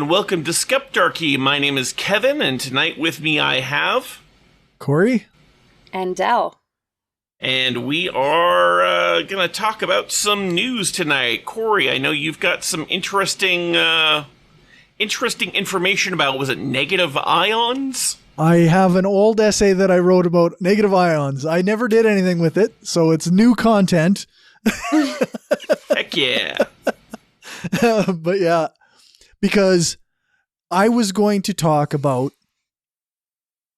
and welcome to Skeptarchy. My name is Kevin, and tonight with me I have... Cory? And Dell. And we are going to talk about some news tonight. Cory, I know you've got some interesting information about, was it negative ions? I have an old essay that I wrote about negative ions. I never did anything with it, so it's new content. Heck yeah. But yeah, because I was going to talk about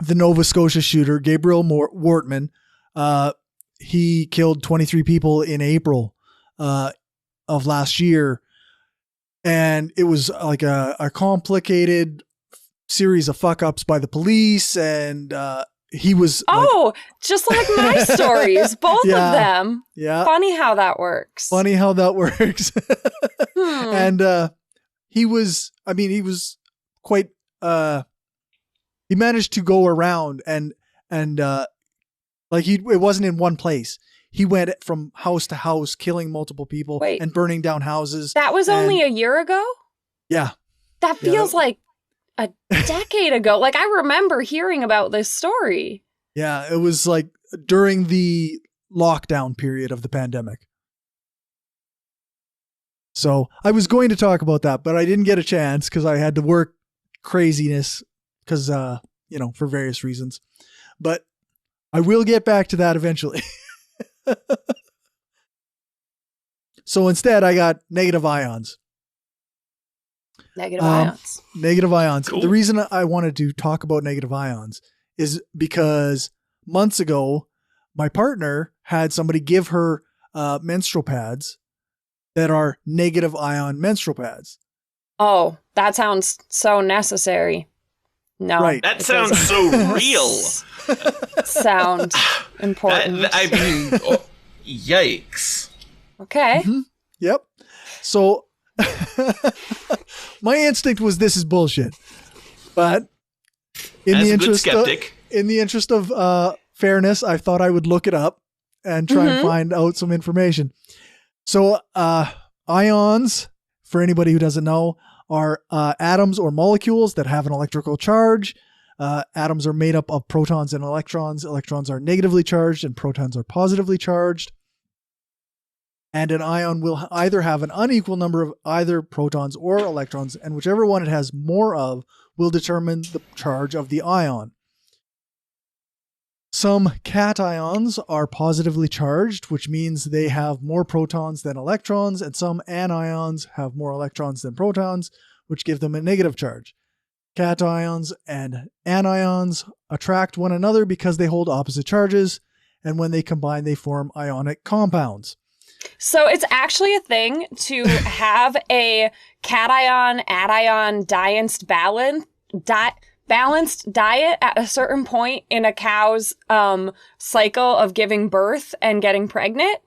the Nova Scotia shooter, Gabriel Wortman. He killed 23 people in April of last year. And it was like a complicated series of fuck-ups by the police. And he was... just like my stories, both of them. Yeah. Funny how that works. And he was quite... he managed to go around and it wasn't in one place. He went from house to house, killing multiple people and burning down houses. That was only a year ago? Yeah. That feels like a decade ago. Like, I remember hearing about this story. Yeah, it was like during the lockdown period of the pandemic. So I was going to talk about that, but I didn't get a chance because I had to work craziness because, for various reasons. But I will get back to that eventually. So instead, I got negative ions. Negative ions. Negative ions. Cool. The reason I wanted to talk about negative ions is because months ago, my partner had somebody give her menstrual pads that are negative ion menstrual pads. Oh, that sounds so necessary. No. Right. That sounds so real. Sound important. Yikes. Okay. Mm-hmm. Yep. So my instinct was this is bullshit. But in the interest of fairness, I thought I would look it up and try and find out some information. So ions, for anybody who doesn't know, are atoms or molecules that have an electrical charge. Atoms are made up of protons and electrons. Electrons are negatively charged and protons are positively charged. And an ion will either have an unequal number of either protons or electrons, and whichever one it has more of will determine the charge of the ion. Some cations are positively charged, which means they have more protons than electrons, and some anions have more electrons than protons, which give them a negative charge. Cations and anions attract one another because they hold opposite charges, and when they combine, they form ionic compounds. So it's actually a thing to have a cation, anion, balanced diet at a certain point in a cow's cycle of giving birth and getting pregnant.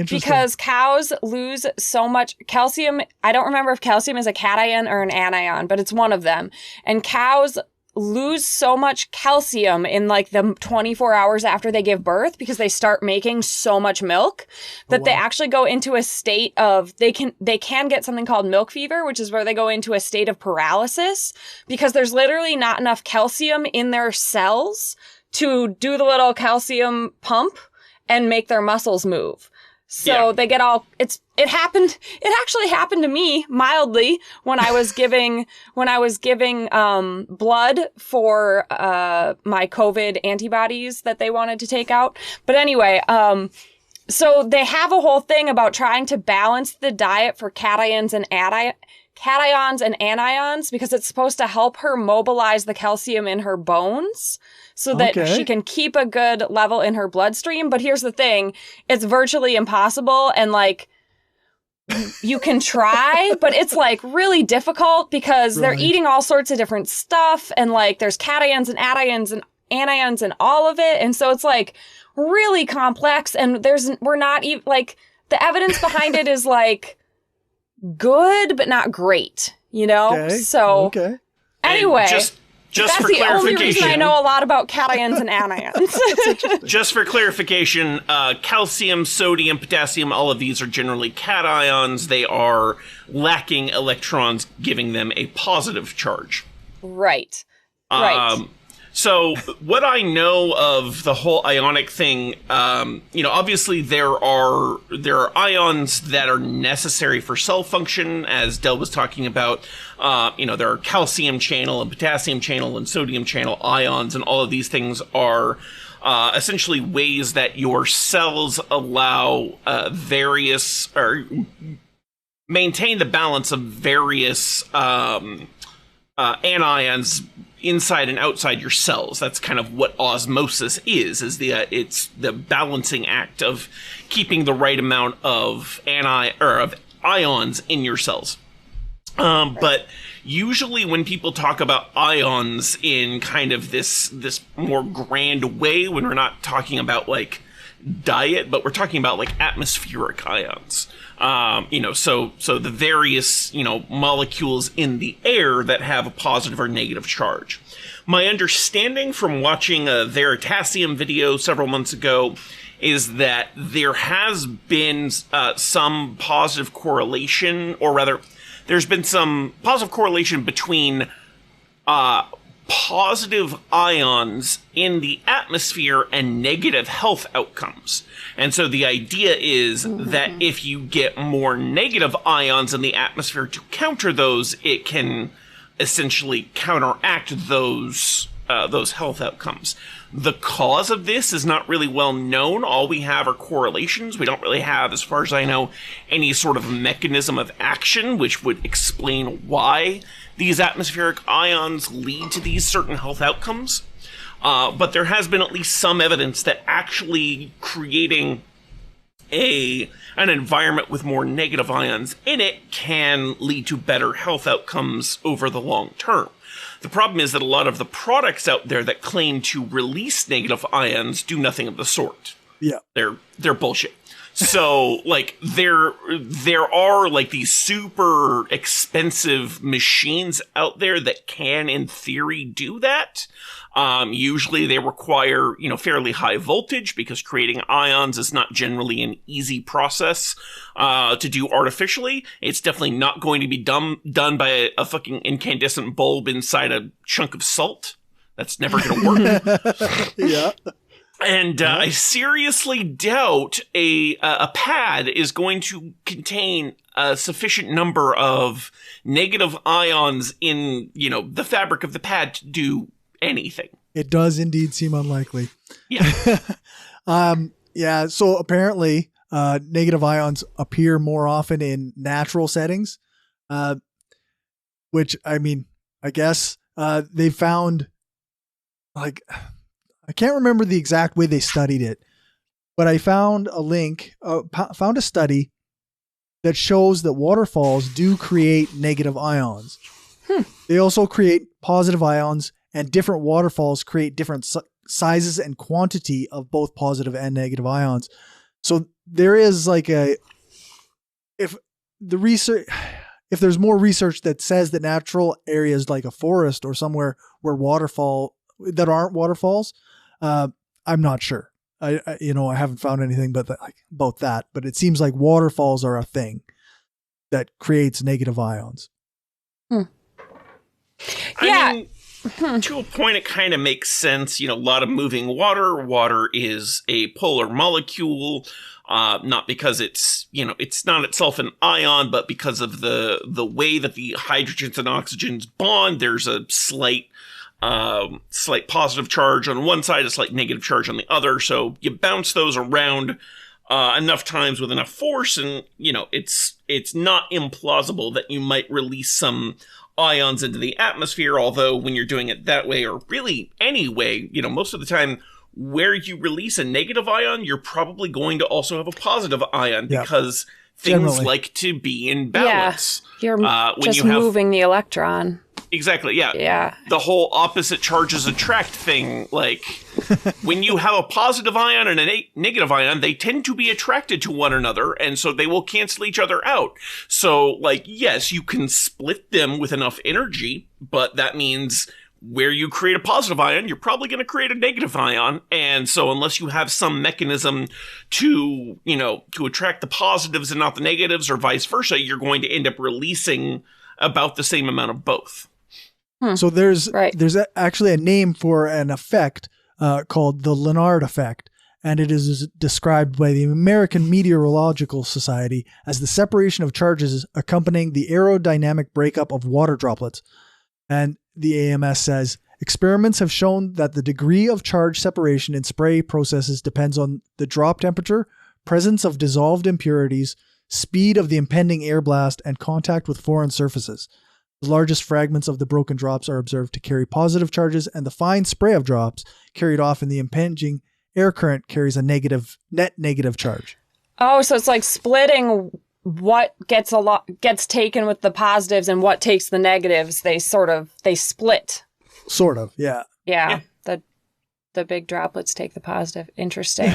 Because cows lose so much calcium. I don't remember if calcium is a cation or an anion, but it's one of them. And cows lose so much calcium in like the 24 hours after they give birth because they start making so much milk that they actually go into a state of, they can get something called milk fever, which is where they go into a state of paralysis because there's literally not enough calcium in their cells to do the little calcium pump and make their muscles move. So they get all, it actually happened to me mildly when I was giving blood for, my COVID antibodies that they wanted to take out. But anyway, so they have a whole thing about trying to balance the diet for cations and anions because it's supposed to help her mobilize the calcium in her bones so that she can keep a good level in her bloodstream. But here's the thing. It's virtually impossible. And like, you can try, but it's like really difficult because they're eating all sorts of different stuff. And like, there's cations and anions and all of it. And so it's like really complex. And we're not even like, the evidence behind it is like good, but not great, you know? Okay. So anyway. And just Just That's for the clarification, only reason I know a lot about cations and anions. Just for clarification, calcium, sodium, potassium, all of these are generally cations. They are lacking electrons, giving them a positive charge. Right. Right. So what I know of the whole ionic thing, obviously there are ions that are necessary for cell function, as Dell was talking about. There are calcium channel and potassium channel and sodium channel ions, and all of these things are essentially ways that your cells allow various or maintain the balance of various anions inside and outside your cells. That's kind of what osmosis is it's the balancing act of keeping the right amount of ions in your cells. But usually when people talk about ions in kind of this more grand way, when we're not talking about like diet, but we're talking about like atmospheric ions. So the various, molecules in the air that have a positive or negative charge. My understanding from watching a Veritasium video several months ago is that there has been some positive correlation, or rather, there's been some positive correlation between positive ions in the atmosphere and negative health outcomes. And so the idea is that if you get more negative ions in the atmosphere to counter those, it can essentially counteract those health outcomes. The cause of this is not really well known. All we have are correlations. We don't really have, as far as I know, any sort of mechanism of action which would explain why these atmospheric ions lead to these certain health outcomes. But there has been at least some evidence that actually creating an environment with more negative ions in it can lead to better health outcomes over the long term. The problem is that a lot of the products out there that claim to release negative ions do nothing of the sort. Yeah. They're bullshit. So, like, there are, like, these super expensive machines out there that can, in theory, do that. Usually they require, fairly high voltage, because creating ions is not generally an easy process to do artificially. It's definitely not going to be done by a fucking incandescent bulb inside a chunk of salt. That's never going to work. Yeah. And I seriously doubt a pad is going to contain a sufficient number of negative ions in, the fabric of the pad to do anything. It does indeed seem unlikely. Yeah. Yeah. So apparently, negative ions appear more often in natural settings, which, I mean, I guess they found, like, I can't remember the exact way they studied it, but I found a link, found a study that shows that waterfalls do create negative ions. They also create positive ions, and different waterfalls create different sizes and quantity of both positive and negative ions. So there is like if there's more research that says that natural areas like a forest or somewhere where that aren't waterfalls, I'm not sure. I haven't found anything about that, but it seems like waterfalls are a thing that creates negative ions. I mean, to a point, it kind of makes sense. A lot of moving water. Water is a polar molecule, not because it's not itself an ion, but because of the way that the hydrogens and oxygens bond. There's a slight positive charge on one side, a slight negative charge on the other. So you bounce those around enough times with enough force, and it's not implausible that you might release some ions into the atmosphere. Although when you're doing it that way, or really any way, most of the time where you release a negative ion, you're probably going to also have a positive ion, because things like to be in balance. Yeah, you're just moving the electron. Exactly, yeah. Yeah. The whole opposite charges attract thing, like, when you have a positive ion and a negative ion, they tend to be attracted to one another, and so they will cancel each other out. So, like, yes, you can split them with enough energy, but that means where you create a positive ion, you're probably going to create a negative ion. And so unless you have some mechanism to, to attract the positives and not the negatives, or vice versa, you're going to end up releasing about the same amount of both. So there's actually a name for an effect called the Lennard Effect, and it is described by the American Meteorological Society as the separation of charges accompanying the aerodynamic breakup of water droplets. And the AMS says, experiments have shown that the degree of charge separation in spray processes depends on the drop temperature, presence of dissolved impurities, speed of the impending air blast, and contact with foreign surfaces. The largest fragments of the broken drops are observed to carry positive charges, and the fine spray of drops carried off in the impinging air current carries a net negative charge. Oh, so it's like splitting what gets taken with the positives and what takes the negatives. They split. Sort of, yeah. Yeah. The big droplets take the positive. Interesting.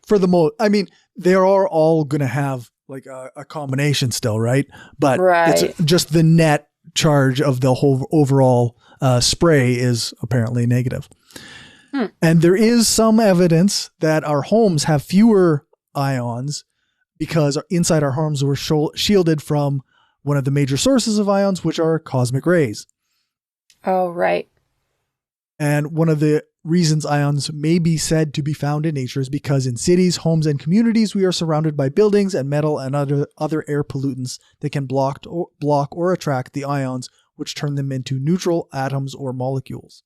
For the most, I mean, they are all going to have like a combination still, right? But it's just the net charge of the whole overall spray is apparently negative. And there is some evidence that our homes have fewer ions because inside our homes we're shielded from one of the major sources of ions, which are cosmic rays. Oh, right. And one of the reasons ions may be said to be found in nature is because in cities, homes, and communities, we are surrounded by buildings and metal and other air pollutants that can block or attract the ions, which turn them into neutral atoms or molecules.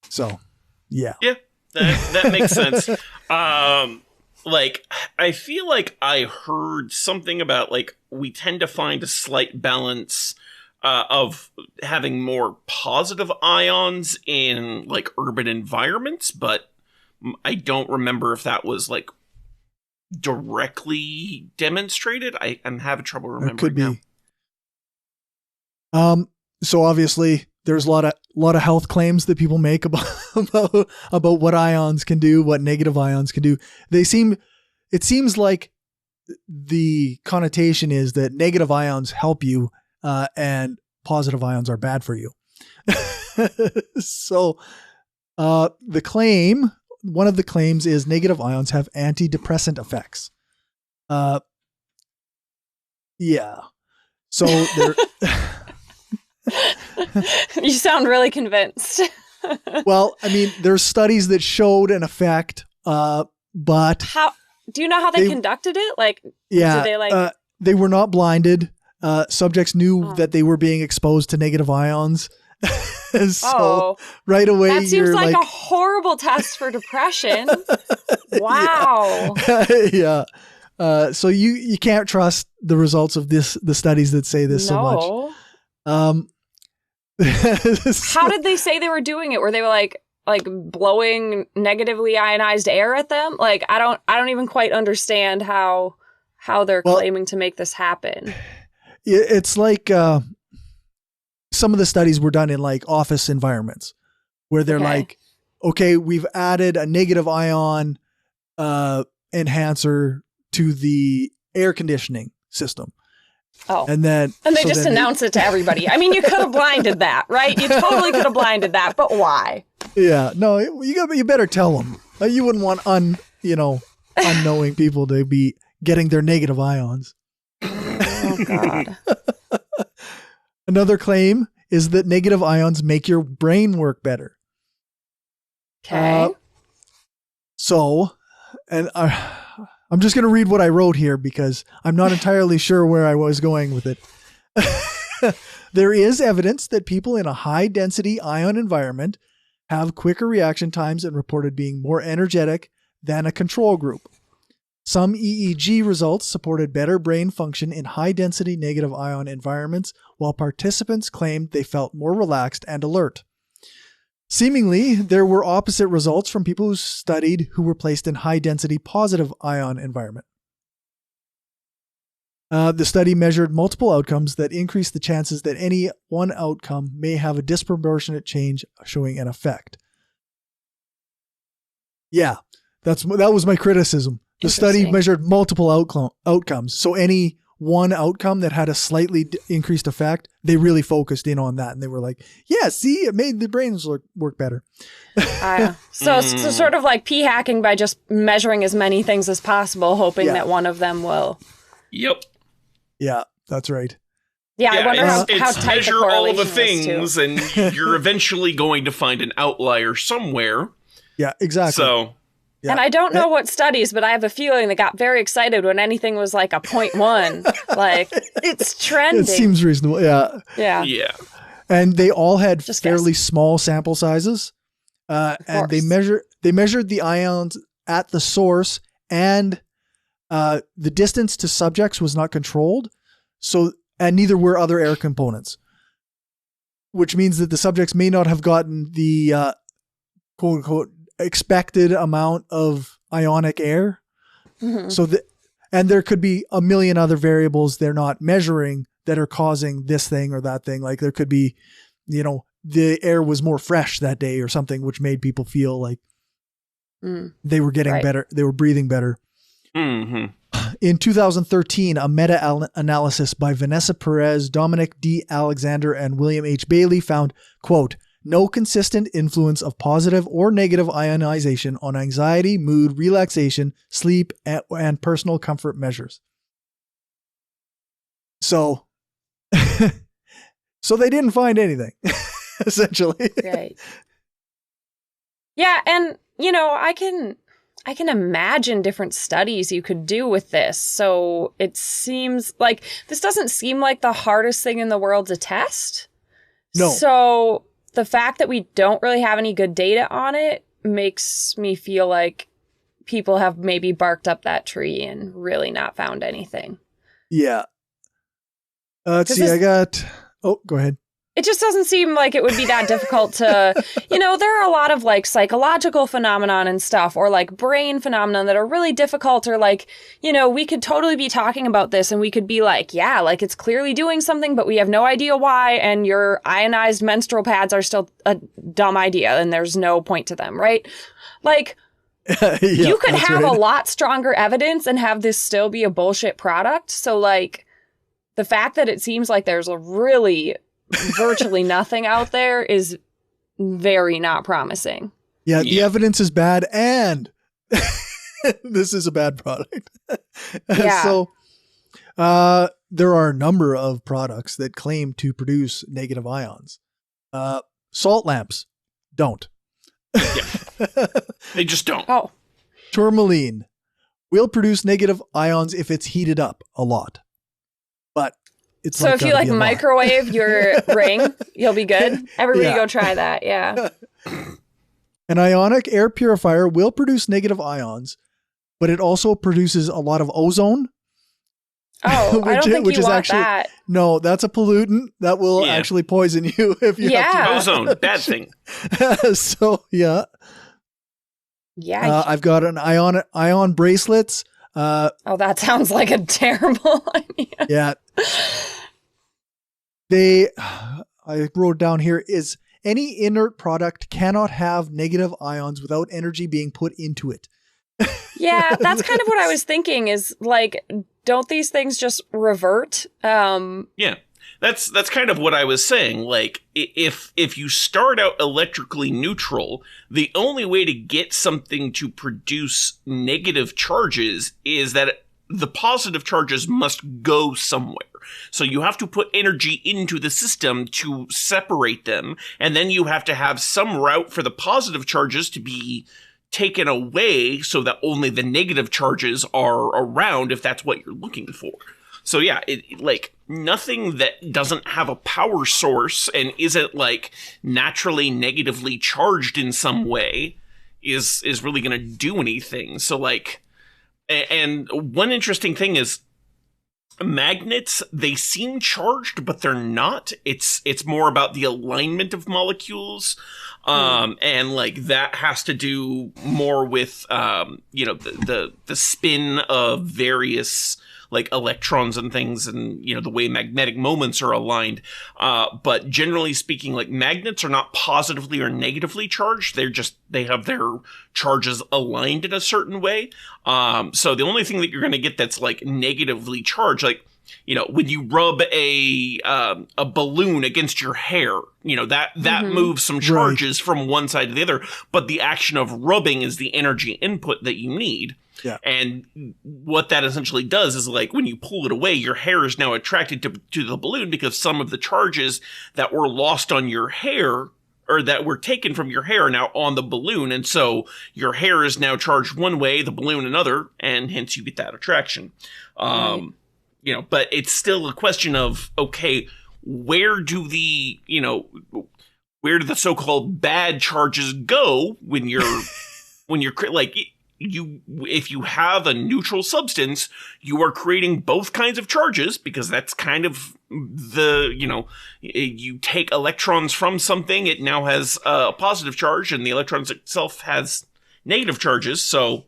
So, yeah. Yeah, that makes sense. I feel like I heard something about, we tend to find a slight balance of having more positive ions in urban environments, but I don't remember if that was directly demonstrated. I'm having trouble remembering. It could be. Now. So obviously there's a lot of health claims that people make about what ions can do, what negative ions can do. It seems like the connotation is that negative ions help you, and positive ions are bad for you. So, one of the claims is negative ions have antidepressant effects. Yeah. So they're You sound really convinced. Well, I mean, there's studies that showed an effect, but how do you know how they conducted it? Did they they were not blinded. Subjects knew that they were being exposed to negative ions. So right away, that seems like a horrible test for depression. Wow. Yeah. So you can't trust the results of the studies that say this so much. How did they say they were doing it? Were they like blowing negatively ionized air at them? I don't even quite understand how they're claiming to make this happen. It's like some of the studies were done in office environments where they're okay, we've added a negative ion enhancer to the air conditioning system. Oh, and they just announce it to everybody. I mean, you could have blinded that, right? You totally could have blinded that, but why? Yeah, no, you better tell them. You wouldn't want unknowing people to be getting their negative ions. Oh God. Another claim is that negative ions make your brain work better. Okay. I'm just going to read what I wrote here because I'm not entirely sure where I was going with it. There is evidence that people in a high density ion environment have quicker reaction times and reported being more energetic than a control group. Some EEG results supported better brain function in high density negative ion environments, while participants claimed they felt more relaxed and alert. Seemingly, there were opposite results from people who studied who were placed in high-density positive ion environment. The study measured multiple outcomes that increased the chances that any one outcome may have a disproportionate change showing an effect. That was my criticism. The study measured multiple outcomes, so any one outcome that had a slightly increased effect, they really focused in on that. And they were like, yeah, see, it made the brains work better. So sort of like p-hacking by just measuring as many things as possible, hoping that one of them will. Yep. Yeah, that's right. Yeah, I wonder how tight measure the correlation all the things, and you're eventually going to find an outlier somewhere. Yeah, exactly. So, yeah. And I don't know what studies, but I have a feeling they got very excited when anything was like a 0.1. Like, it's trending. It seems reasonable. Yeah. Yeah. And they all had Just fairly small sample sizes. And they measured the ions at the source, and the distance to subjects was not controlled. And neither were other air components, which means that the subjects may not have gotten the quote unquote expected amount of ionic air. Mm-hmm. And there could be a million other variables they're not measuring that are causing this thing or that thing. Like there could be, the air was more fresh that day or something, which made people feel like they were getting better. They were breathing better. Mm-hmm. In 2013, a meta-analysis by Vanessa Perez, Dominic D. Alexander, and William H. Bailey found, quote, no consistent influence of positive or negative ionization on anxiety, mood, relaxation, sleep, and personal comfort measures. So they didn't find anything, essentially. Right. Yeah, and, I can imagine different studies you could do with this. So it seems like this doesn't seem like the hardest thing in the world to test. No. So the fact that we don't really have any good data on it makes me feel like people have maybe barked up that tree and really not found anything. Yeah. Let's see. Go ahead. It just doesn't seem like it would be that difficult to, there are a lot of like psychological phenomenon and stuff, or like brain phenomenon that are really difficult, or like, we could totally be talking about this and we could be like, yeah, like it's clearly doing something, but we have no idea why. And your ionized menstrual pads are still a dumb idea and there's no point to them, right? Like, you could have a lot stronger evidence and have this still be a bullshit product. So like the fact that it seems like there's a really virtually nothing out there is very not promising. Yeah, the evidence is bad and this is a bad product. Yeah. So there are a number of products that claim to produce negative ions. Salt lamps don't. Yeah. They just don't. Oh. Tourmaline will produce negative ions if it's heated up a lot. But it's so if you like microwave your ring, you'll be good. Everybody go try that. Yeah. An ionic air purifier will produce negative ions, but it also produces a lot of ozone. Oh, I don't think you want that. No, that's a pollutant that will actually poison you if you have to. Ozone, bad thing. So, yeah. Yeah. I've got an ion bracelets. That sounds like a terrible idea. Yeah. I wrote down here is any inert product cannot have negative ions without energy being put into it. Yeah, that's kind of what I was thinking is like, don't these things just revert? Yeah. That's kind of what I was saying. Like, if you start out electrically neutral, the only way to get something to produce negative charges is that the positive charges must go somewhere. So you have to put energy into the system to separate them, and then you have to have some route for the positive charges to be taken away so that only the negative charges are around if that's what you're looking for. So yeah, like nothing that doesn't have a power source and isn't like naturally negatively charged in some way is really going to do anything. So like, and one interesting thing is magnets, they seem charged, but they're not. It's more about the alignment of molecules. And like that has to do more with, the spin of various like electrons and things and, the way magnetic moments are aligned. But generally speaking, like magnets are not positively or negatively charged. They have their charges aligned in a certain way. So the only thing that you're going to get that's like negatively charged, like when you rub a balloon against your hair, that moves some charges from one side to the other, but the action of rubbing is the energy input that you need. Yeah. And what that essentially does is, like, when you pull it away, your hair is now attracted to the balloon because some of the charges that were lost on your hair or that were taken from your hair are now on the balloon. And so your hair is now charged one way, the balloon another, and hence you get that attraction. But it's still a question of, okay, where do the so-called bad charges go when you're like, if you have a neutral substance, you are creating both kinds of charges, because that's kind of you take electrons from something, it now has a positive charge, and the electrons itself has negative charges. So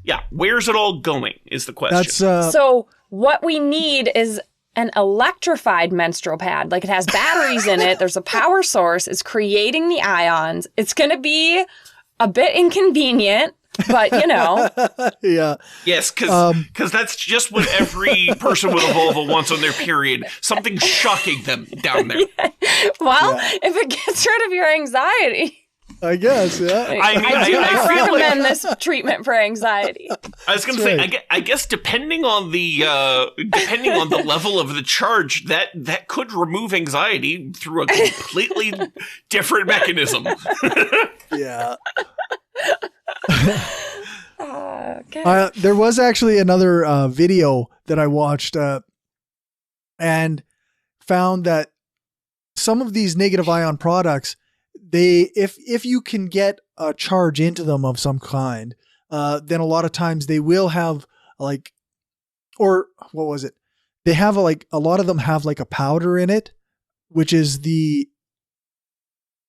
yeah, where's it all going is the question. So what we need is an electrified menstrual pad. Like, it has batteries in it. There's a power source. It's creating the ions. It's going to be a bit inconvenient, but yeah. Yes, because that's just what every person with a vulva wants on their period. Something shocking them down there. Well, if it gets rid of your anxiety. I guess, yeah. I do not recommend this treatment for anxiety. I was going to say, I guess depending on the level of the charge, that could remove anxiety through a completely different mechanism. Yeah. Okay. There was actually another video that I watched and found that some of these negative ion products, if you can get a charge into them of some kind, then a lot of times they will have what was it? They have a lot of them have like a powder in it, which is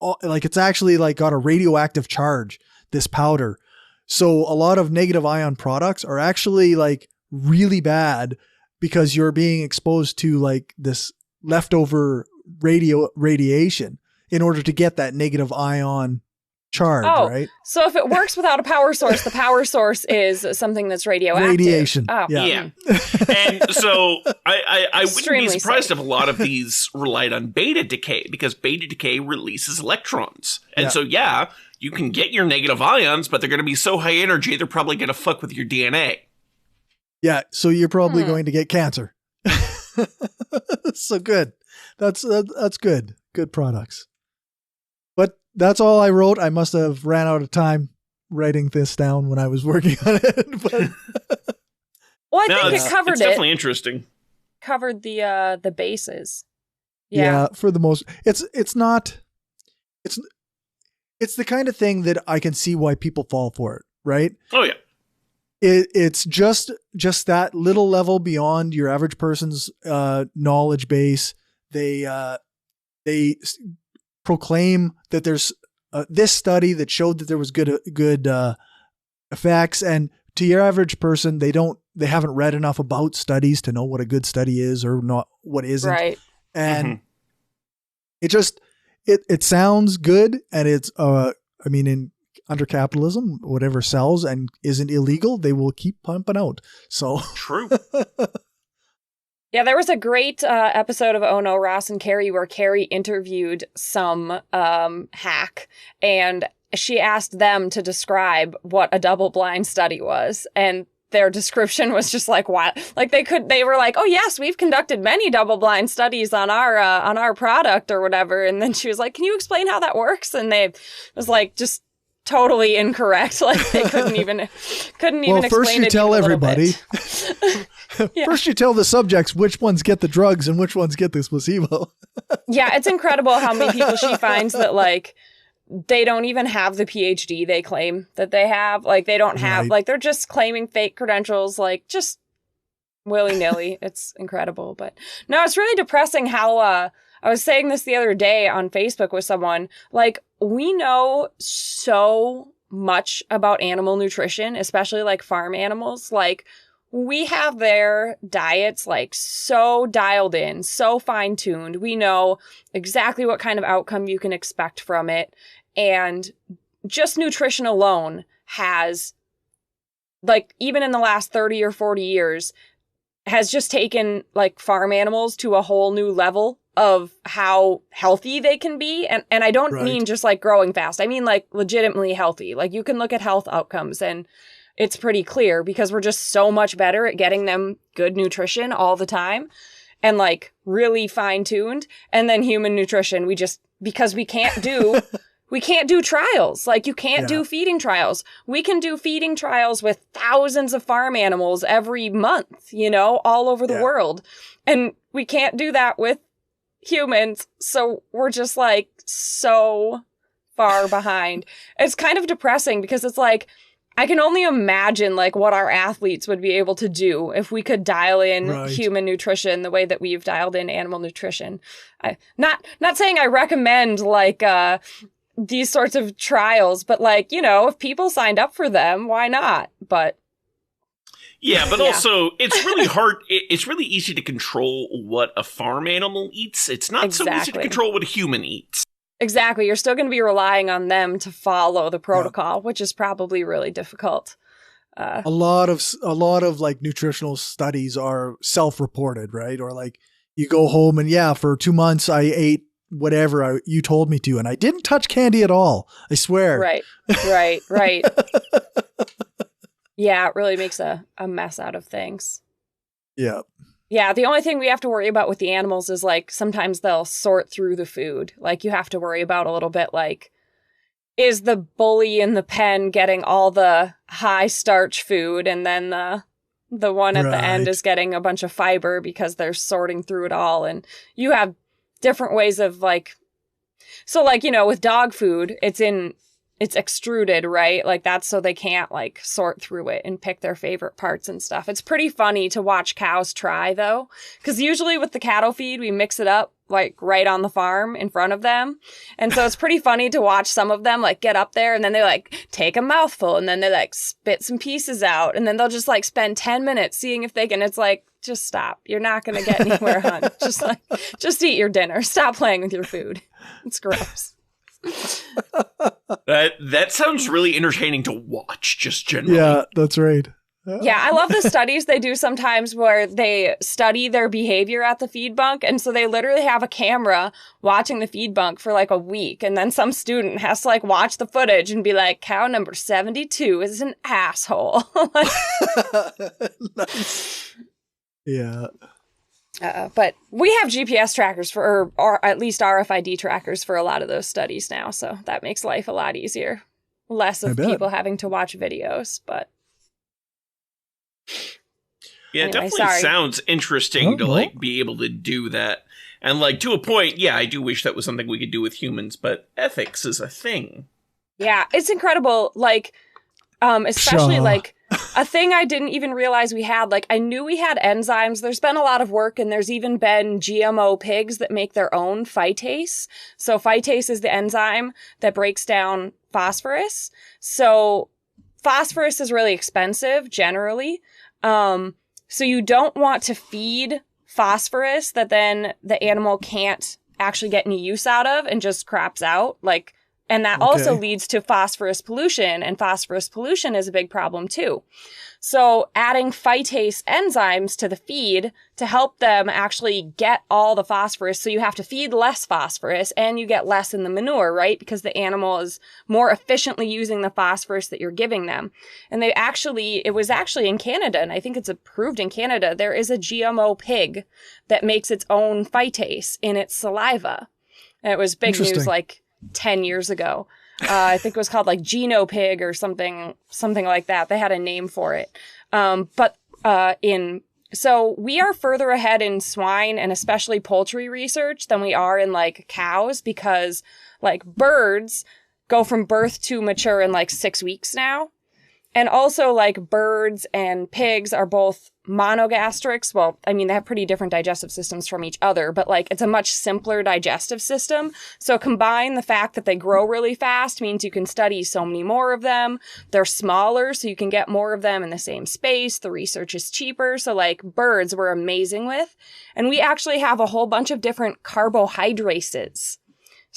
it's actually like got a radioactive charge, this powder. So a lot of negative ion products are actually like really bad because you're being exposed to like this leftover radiation in order to get that negative ion charge, right? So if it works without a power source, the power source is something that's radioactive. Radiation. Oh. Yeah. And so I wouldn't be surprised if a lot of these relied on beta decay, because beta decay releases electrons. And so, you can get your negative ions, but they're going to be so high energy, they're probably going to fuck with your DNA. Yeah. So you're probably going to get cancer. So good. That's good. Good products. But that's all I wrote. I must have ran out of time writing this down when I was working on it. But well, I think it covered it's definitely interesting. Covered the bases. Yeah, for the most, it's the kind of thing that I can see why people fall for it, right? Oh yeah. It's just that little level beyond your average person's knowledge base. They proclaim that there's this study that showed that there was good effects, and to your average person, they haven't read enough about studies to know what a good study is or not, what isn't. Right. And it sounds good, and it's under capitalism, whatever sells and isn't illegal, they will keep pumping out. So true. Yeah, there was a great episode of Oh No, Ross and Carrie where Carrie interviewed some hack, and she asked them to describe what a double-blind study was, and their description was just like, what? Like they were like, oh yes, we've conducted many double-blind studies on our product or whatever, and then she was like, can you explain how that works? And they was like, just totally incorrect. Like they couldn't even explain first you it tell everybody. Yeah. First you tell the subjects which ones get the drugs and which ones get this placebo. Yeah, it's incredible how many people she finds that like they don't even have the PhD they claim that they have. Like they don't have like they're just claiming fake credentials, like just willy-nilly. It's incredible. But no, it's really depressing how I was saying this the other day on Facebook with someone, like we know so much about animal nutrition, especially like farm animals. Like we have their diets like so dialed in, so fine-tuned. We know exactly what kind of outcome you can expect from it. And just nutrition alone has, like, even in the last 30 or 40 years, has just taken like farm animals to a whole new level of how healthy they can be. And I don't mean just like growing fast. I mean like legitimately healthy. Like you can look at health outcomes and it's pretty clear because we're just so much better at getting them good nutrition all the time and like really fine tuned. And then human nutrition, because we can't do trials. Like you can't do feeding trials. We can do feeding trials with thousands of farm animals every month, all over the world. And we can't do that with humans. So we're just like so far behind. It's kind of depressing because it's like, I can only imagine like what our athletes would be able to do if we could dial in human nutrition the way that we've dialed in animal nutrition. Not saying I recommend like these sorts of trials, but like, if people signed up for them, why not? But yeah, but also it's really hard. It's really easy to control what a farm animal eats. It's not so easy to control what a human eats. Exactly. You're still going to be relying on them to follow the protocol, which is probably really difficult. A lot of like nutritional studies are self-reported, right? Or like you go home and for 2 months I ate whatever you told me to, and I didn't touch candy at all. I swear. Right. Yeah, it really makes a mess out of things. Yeah. Yeah, the only thing we have to worry about with the animals is, like, sometimes they'll sort through the food. Like, you have to worry about a little bit, like, is the bully in the pen getting all the high-starch food, and then the one at the end is getting a bunch of fiber because they're sorting through it all, and you have different ways of, like... So, like, with dog food, it's extruded, right? Like that's so they can't like sort through it and pick their favorite parts and stuff. It's pretty funny to watch cows try though. Cause usually with the cattle feed, we mix it up like right on the farm in front of them. And so it's pretty funny to watch some of them like get up there and then they like take a mouthful and then they like spit some pieces out. And then they'll just like spend 10 minutes seeing if they can, it's like, just stop. You're not going to get anywhere, hon. Just eat your dinner. Stop playing with your food. It's gross. That sounds really entertaining to watch, just generally. Yeah, that's right. Yeah, I love the studies they do sometimes where they study their behavior at the feed bunk. And so they literally have a camera watching the feed bunk for like a week. And then some student has to like watch the footage and be like, cow number 72 is an asshole. Nice. Yeah. But we have GPS trackers or at least RFID trackers for a lot of those studies now. So that makes life a lot easier. Less of people having to watch videos, but. Yeah, anyway, it definitely sounds interesting to like be able to do that. And like to a point, I do wish that was something we could do with humans, but ethics is a thing. Yeah, it's incredible. Like, especially like a thing I didn't even realize we had. Like, I knew we had enzymes. There's been a lot of work, and there's even been GMO pigs that make their own phytase. So phytase is the enzyme that breaks down phosphorus. So phosphorus is really expensive generally. So you don't want to feed phosphorus that then the animal can't actually get any use out of and just craps out. Like, and that also leads to phosphorus pollution, and phosphorus pollution is a big problem too. So adding phytase enzymes to the feed to help them actually get all the phosphorus. So you have to feed less phosphorus and you get less in the manure, right? Because the animal is more efficiently using the phosphorus that you're giving them. And it was actually in Canada, and I think it's approved in Canada. There is a GMO pig that makes its own phytase in its saliva. And it was big news like 10 years ago. I think it was called like Genopig or something like that. They had a name for it. So we are further ahead in swine and especially poultry research than we are in like cows, because like birds go from birth to mature in like 6 weeks now. And also like birds and pigs are both monogastrics. Well, I mean, they have pretty different digestive systems from each other, but like it's a much simpler digestive system. So combine the fact that they grow really fast means you can study so many more of them. They're smaller, so you can get more of them in the same space. The research is cheaper. So like birds we're amazing with. And we actually have a whole bunch of different carbohydrates.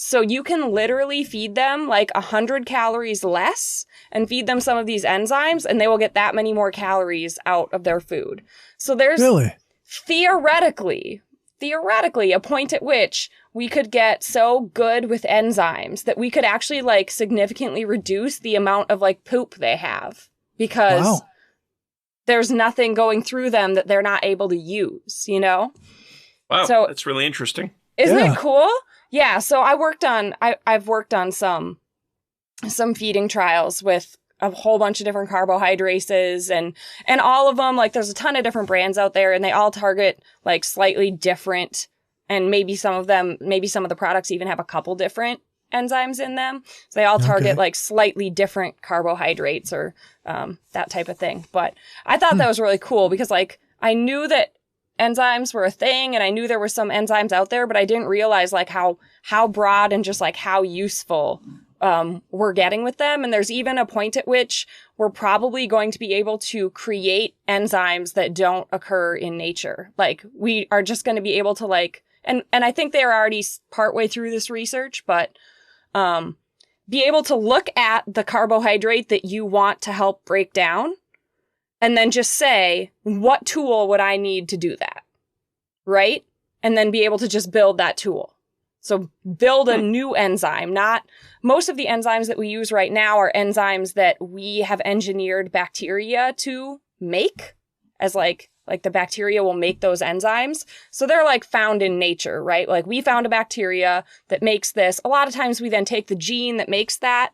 So you can literally feed them like 100 calories less and feed them some of these enzymes, and they will get that many more calories out of their food. So there's theoretically a point at which we could get so good with enzymes that we could actually like significantly reduce the amount of like poop they have, because there's nothing going through them that they're not able to use, you know? Wow, so, that's really interesting. Isn't it cool? Yeah, so I've worked on some feeding trials with a whole bunch of different carbohydrates and all of them, like there's a ton of different brands out there and they all target like slightly different, and maybe some of the products even have a couple different enzymes in them. So they all target like slightly different carbohydrates or that type of thing. But I thought that was really cool because like I knew that enzymes were a thing and I knew there were some enzymes out there, but I didn't realize like how broad and just like how useful we're getting with them. And there's even a point at which we're probably going to be able to create enzymes that don't occur in nature. Like we are just going to be able to like, and I think they're already partway through this research, but be able to look at the carbohydrate that you want to help break down and then just say, what tool would I need to do that? Right? And then be able to just build that tool. So build a new enzyme. Not most of the enzymes that we use right now are enzymes that we have engineered bacteria to make, as like the bacteria will make those enzymes. So they're like found in nature, right? Like we found a bacteria that makes this. A lot of times we then take the gene that makes that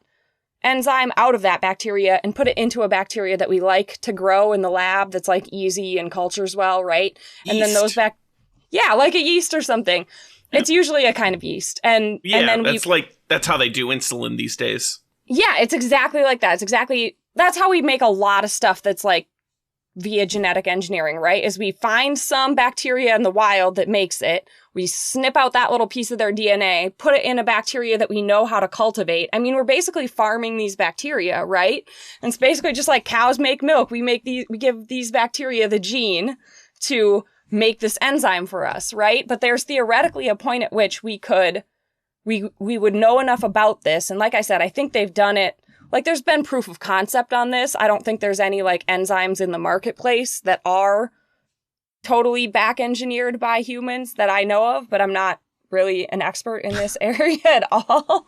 enzyme out of that bacteria and put it into a bacteria that we like to grow in the lab that's like easy and cultures well, right? Yeast. And then those like a yeast or something. Yep. It's usually a kind of yeast. And then that's how they do insulin these days. Yeah, it's exactly like that. That's how we make a lot of stuff that's like via genetic engineering, right? Is we find some bacteria in the wild that makes it. We snip out that little piece of their DNA, put it in a bacteria that we know how to cultivate. I mean, we're basically farming these bacteria, right? And it's basically just like cows make milk. We give these bacteria the gene to make this enzyme for us, right? But there's theoretically a point at which we would know enough about this. And like I said, I think they've done it. Like there's been proof of concept on this. I don't think there's any like enzymes in the marketplace that are totally back engineered by humans that I know of, but I'm not really an expert in this area at all.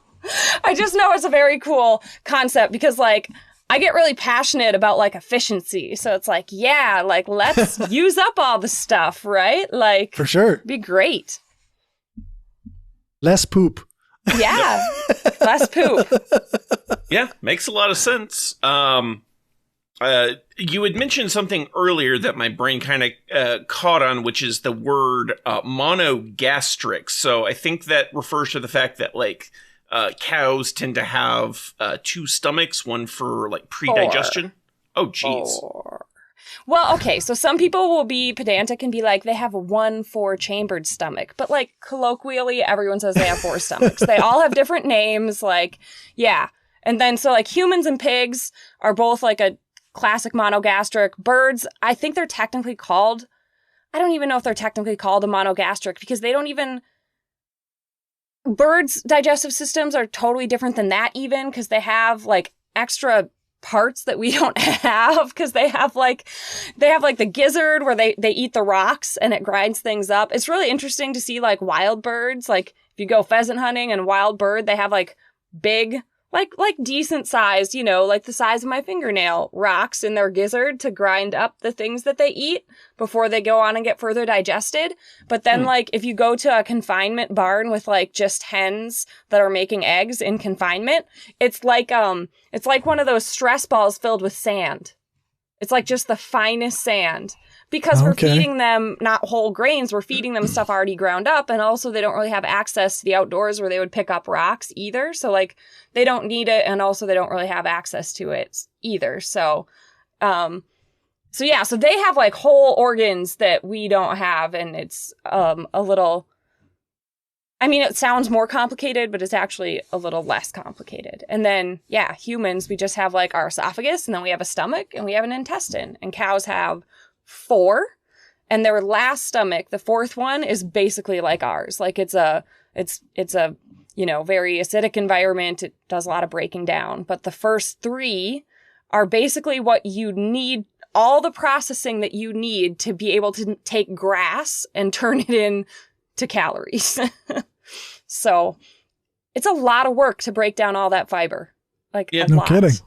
I just know it's a very cool concept because like I get really passionate about like efficiency. So it's like, yeah, like let's use up all the stuff, right? Like for sure. It'd be great. Less poop. Yeah. Less poop. Yeah, makes a lot of sense. You had mentioned something earlier that my brain kind of caught on, which is the word monogastric. So I think that refers to the fact that like cows tend to have two stomachs, one for like pre-digestion. Oh, geez. Well, okay, so some people will be pedantic and be like, they have a 4-chambered stomach. But, like, colloquially, everyone says they have 4 stomachs. They all have different names, like, yeah. And then, so, like, humans and pigs are both, like, a classic monogastric. Birds, I think they're technically called, I don't even know if they're technically called a monogastric because they don't even, birds' digestive systems are totally different than that even because they have, like, extra parts that we don't have because they have like the gizzard where they eat the rocks and it grinds things up. It's really interesting to see like wild birds. Like if you go pheasant hunting and wild bird, they have like big, like decent sized, you know, like the size of my fingernail rocks in their gizzard to grind up the things that they eat before they go on and get further digested. But then like if you go to a confinement barn with like just hens that are making eggs in confinement, it's like one of those stress balls filled with sand. It's like just the finest sand because we're feeding them not whole grains. We're feeding them stuff already ground up. And also they don't really have access to the outdoors where they would pick up rocks either. So like they don't need it. And also they don't really have access to it either. So they have like whole organs that we don't have. And it's a little, I mean, it sounds more complicated, but it's actually a little less complicated. And then, yeah, humans, we just have like our esophagus and then we have a stomach and we have an intestine. And cows have 4. And their last stomach, the 4th one, is basically like ours. Like it's a very acidic environment. It does a lot of breaking down. But the first 3 are basically what you need, all the processing that you need to be able to take grass and turn it into calories. So it's a lot of work to break down all that fiber. Like, a lot. No kidding.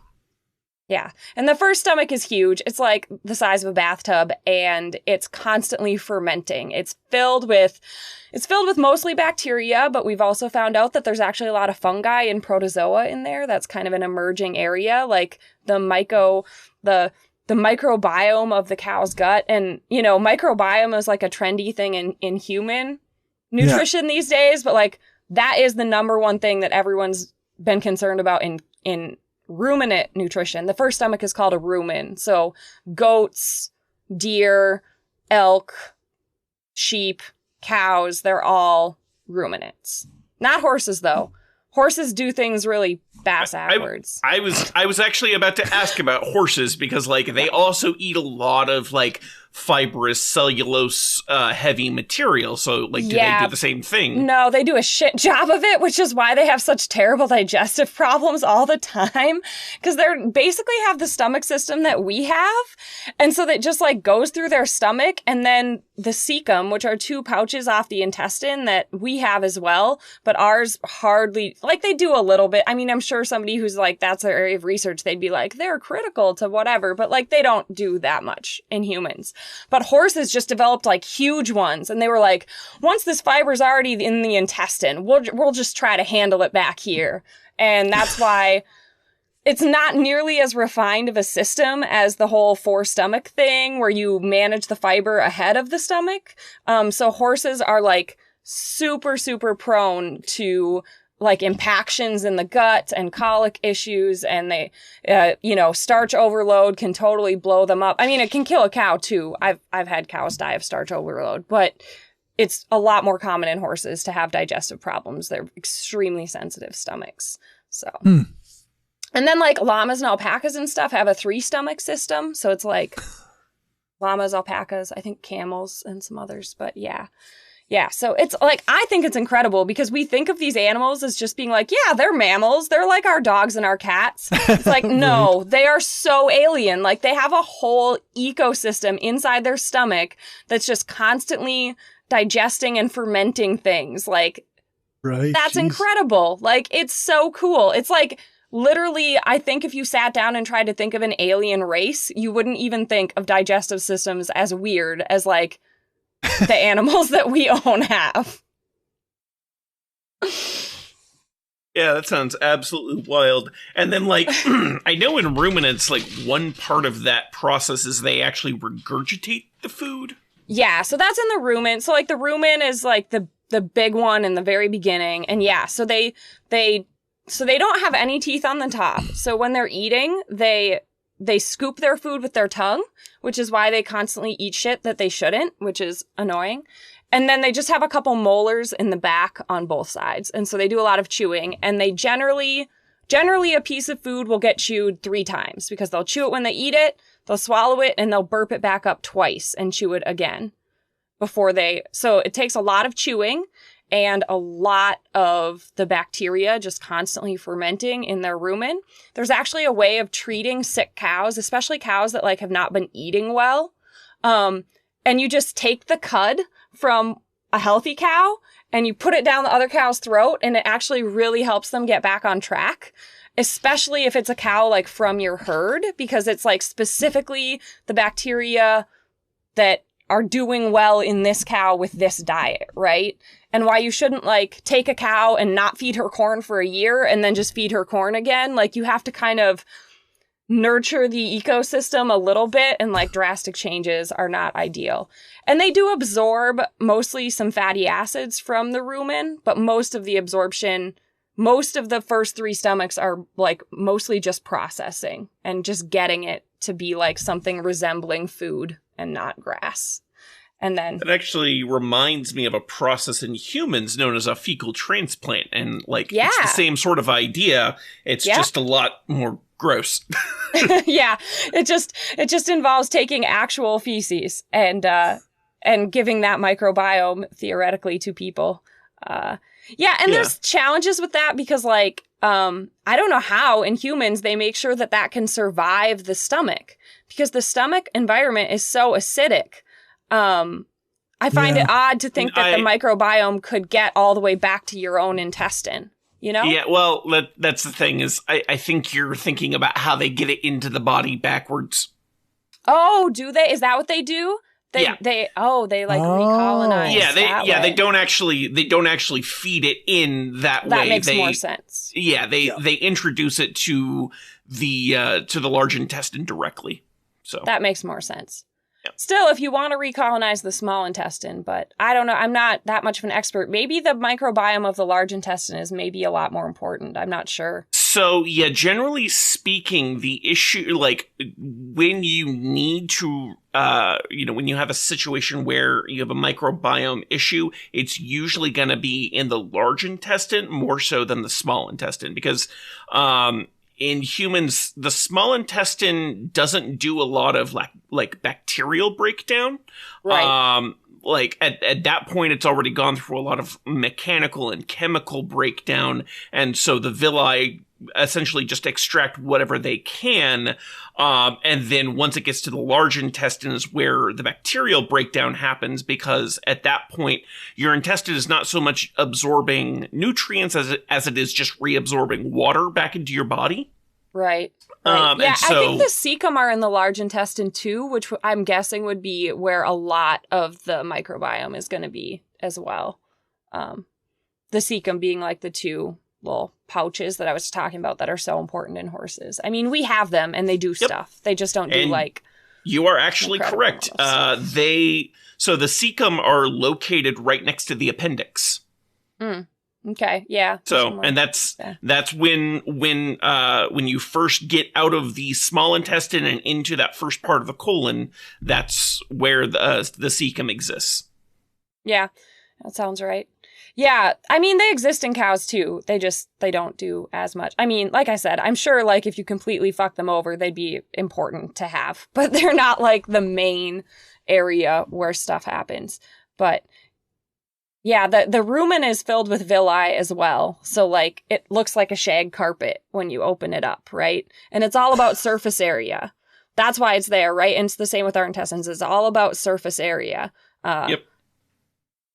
Yeah. And the first stomach is huge. It's like the size of a bathtub, and it's constantly fermenting. It's filled with mostly bacteria, but we've also found out that there's actually a lot of fungi and protozoa in there. That's kind of an emerging area, like the microbiome of the cow's gut. And, microbiome is like a trendy thing in human nutrition these days, but like that is the number one thing that everyone's been concerned about in ruminant nutrition. The first stomach is called a rumen. So goats, deer, elk, sheep, cows, they're all ruminants. Not horses, though. Horses do things really backwards. I was actually about to ask about horses because they also eat a lot of fibrous cellulose heavy material. So do they do the same thing? No, they do a shit job of it, which is why they have such terrible digestive problems all the time, because they're basically have the stomach system that we have, and so that just goes through their stomach, and then the cecum, which are 2 pouches off the intestine that we have as well, but ours hardly, they do a little bit. I mean, I'm sure somebody who's that's their area of research, they'd be they're critical to whatever, but they don't do that much in humans. But horses just developed huge ones, and they were once this fiber's already in the intestine, we'll just try to handle it back here. And that's why it's not nearly as refined of a system as the whole 4-stomach thing where you manage the fiber ahead of the stomach. So horses are super, super prone to impactions in the gut and colic issues, and they, starch overload can totally blow them up. I mean, it can kill a cow too. I've had cows die of starch overload, but it's a lot more common in horses to have digestive problems. They're extremely sensitive stomachs. So, and then llamas and alpacas and stuff have a 3-stomach system. So it's llamas, alpacas, I think camels and some others, but yeah. Yeah, so it's I think it's incredible because we think of these animals as just being yeah, they're mammals. They're like our dogs and our cats. It's no, they are so alien. They have a whole ecosystem inside their stomach that's just constantly digesting and fermenting things. Right. That's incredible. It's so cool. It's literally, I think if you sat down and tried to think of an alien race, you wouldn't even think of digestive systems as weird as the animals that we own have. Yeah, that sounds absolutely wild. And then, I know in ruminants, one part of that process is they actually regurgitate the food. Yeah, so that's in the rumen. So, the rumen is, the big one in the very beginning. And yeah, so they don't have any teeth on the top. So when they're eating, they scoop their food with their tongue, which is why they constantly eat shit that they shouldn't, which is annoying. And then they just have a couple molars in the back on both sides. And so they do a lot of chewing, and they generally a piece of food will get chewed 3 times because they'll chew it when they eat it, they'll swallow it, and they'll burp it back up twice and chew it again so it takes a lot of chewing and a lot of the bacteria just constantly fermenting in their rumen. There's actually a way of treating sick cows, especially cows that have not been eating well. And you just take the cud from a healthy cow and you put it down the other cow's throat, and it actually really helps them get back on track, especially if it's a cow from your herd, because it's specifically the bacteria that are doing well in this cow with this diet, right? And why you shouldn't take a cow and not feed her corn for a year and then just feed her corn again. You have to kind of nurture the ecosystem a little bit, and drastic changes are not ideal. And they do absorb mostly some fatty acids from the rumen, but most of the first 3 stomachs are mostly just processing and just getting it to be something resembling food and not grass. And then it actually reminds me of a process in humans known as a fecal transplant. And it's the same sort of idea. It's just a lot more gross. Yeah. It just involves taking actual feces and giving that microbiome theoretically to people. Yeah, and there's challenges with that because, like, I don't know how in humans they make sure that that can survive the stomach because the stomach environment is so acidic. I find it odd to think that the microbiome could get all the way back to your own intestine, you know? Yeah, well, that's the thing is I think you're thinking about how they get it into the body backwards. Oh, do they? Is that what they do? They recolonize. Yeah, they don't actually feed it in that way. That makes more sense. Yeah, they introduce it to the large intestine directly. So that makes more sense. Yep. Still, if you want to recolonize the small intestine, but I don't know, I'm not that much of an expert. Maybe the microbiome of the large intestine is maybe a lot more important. I'm not sure. So, yeah, generally speaking, the issue, like, when you need to, when you have a situation where you have a microbiome issue, it's usually going to be in the large intestine more so than the small intestine because, in humans, the small intestine doesn't do a lot of like bacterial breakdown. Right. Like at that point, it's already gone through a lot of mechanical and chemical breakdown. And so the villi essentially just extract whatever they can. And then once it gets to the large intestine is where the bacterial breakdown happens because at that point, your intestine is not so much absorbing nutrients as it is just reabsorbing water back into your body. Right. I think the cecum are in the large intestine too, which I'm guessing would be where a lot of the microbiome is going to be as well. The cecum being like the two little pouches that I was talking about that are so important in horses. I mean, we have them and they do stuff. They just don't do like. You are actually correct. So the cecum are located right next to the appendix. Okay. Yeah. So, and that's when you first get out of the small intestine and into that first part of the colon, that's where the cecum exists. Yeah, that sounds right. Yeah, I mean, they exist in cows too. They don't do as much. I mean, like I said, I'm sure like if you completely fuck them over, they'd be important to have, but they're not like the main area where stuff happens. But yeah, the rumen is filled with villi as well. So like it looks like a shag carpet when you open it up, right? And it's all about surface area. That's why it's there, right? And it's the same with our intestines. It's all about surface area. Yep.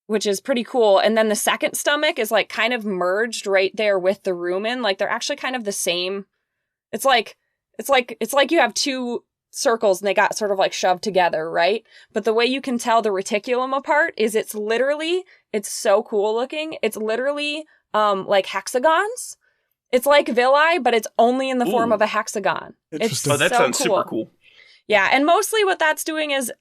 Which is pretty cool. And then the second stomach is like kind of merged right there with the rumen. Like they're actually kind of the same. It's like you have two circles and they got sort of like shoved together, right? But the way you can tell the reticulum apart is it's so cool looking. It's literally like hexagons. It's like villi, but it's only in the form of a hexagon. It's that sounds super cool. Yeah, and mostly what that's doing is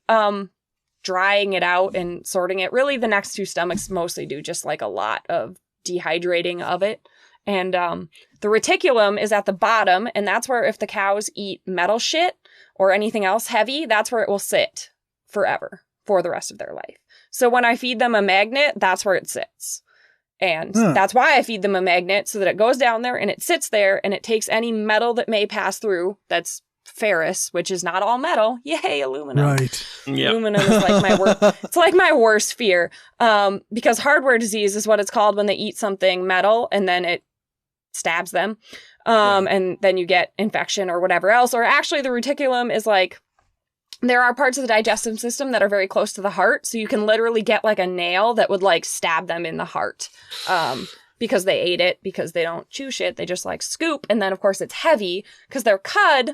drying it out and sorting it. Really, the next two stomachs mostly do just like a lot of dehydrating of it. And the reticulum is at the bottom, and that's where if the cows eat metal shit or anything else heavy, that's where it will sit forever for the rest of their life. So when I feed them a magnet, that's where it sits. And that's why I feed them a magnet, so that it goes down there and it sits there and it takes any metal that may pass through that's ferrous, which is not all metal. Yay, aluminum. Right. Yep. Aluminum is like my worst. It's like my worst fear. Because hardware disease is what it's called when they eat something metal and then it stabs them. And then you get infection or whatever else. Or actually the reticulum is like, there are parts of the digestive system that are very close to the heart. So you can literally get like a nail that would like stab them in the heart. Because they ate it, because they don't chew shit. They just like scoop. And then of course it's heavy because their cud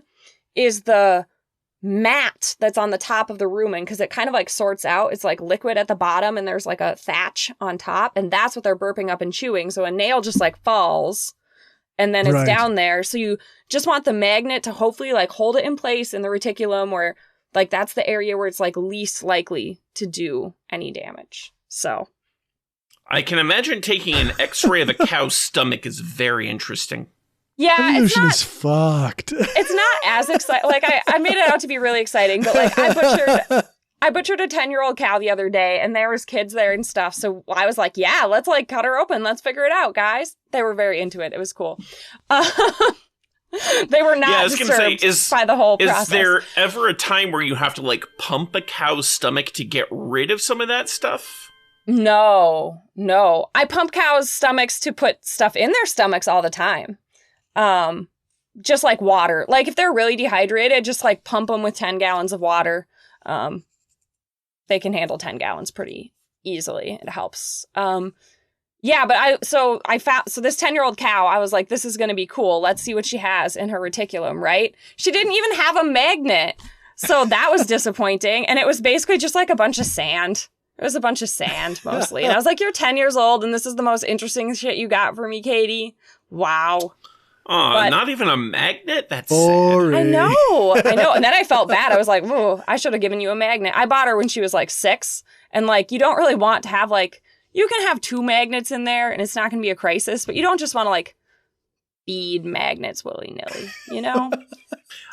is the mat that's on the top of the rumen, because it kind of like sorts out. It's like liquid at the bottom and there's like a thatch on top, and that's what they're burping up and chewing. So a nail just like falls and then it's down there. So you just want the magnet to hopefully like hold it in place in the reticulum, where like that's the area where it's like least likely to do any damage. So I can imagine taking an x-ray of a cow's stomach is very interesting. Yeah, evolution is fucked. It's not as exciting. Like I made it out to be really exciting, but like I butchered a 10-year-old cow the other day, and there was kids there and stuff. So I was like, yeah, let's like cut her open. Let's figure it out, guys. They were very into it. It was cool. They were not disturbed by the whole process. Is there ever a time where you have to like pump a cow's stomach to get rid of some of that stuff? No. I pump cows' stomachs to put stuff in their stomachs all the time. Just like water. Like if they're really dehydrated, just like pump them with 10 gallons of water. They can handle 10 gallons pretty easily. It helps. Yeah, but I found this 10-year-old cow, I was like, this is going to be cool. Let's see what she has in her reticulum, right? She didn't even have a magnet. So that was disappointing. And it was basically just like a bunch of sand. It was a bunch of sand mostly. And I was like, you're 10 years old and this is the most interesting shit you got for me, Katie. Wow. Oh, not even a magnet? That's boring. sad. I know. And then I felt bad. I was like, whoa, I should have given you a magnet. I bought her when she was like 6. And like, you don't really want to have like, you can have 2 magnets in there and it's not going to be a crisis, but you don't just want to like feed magnets willy-nilly, you know?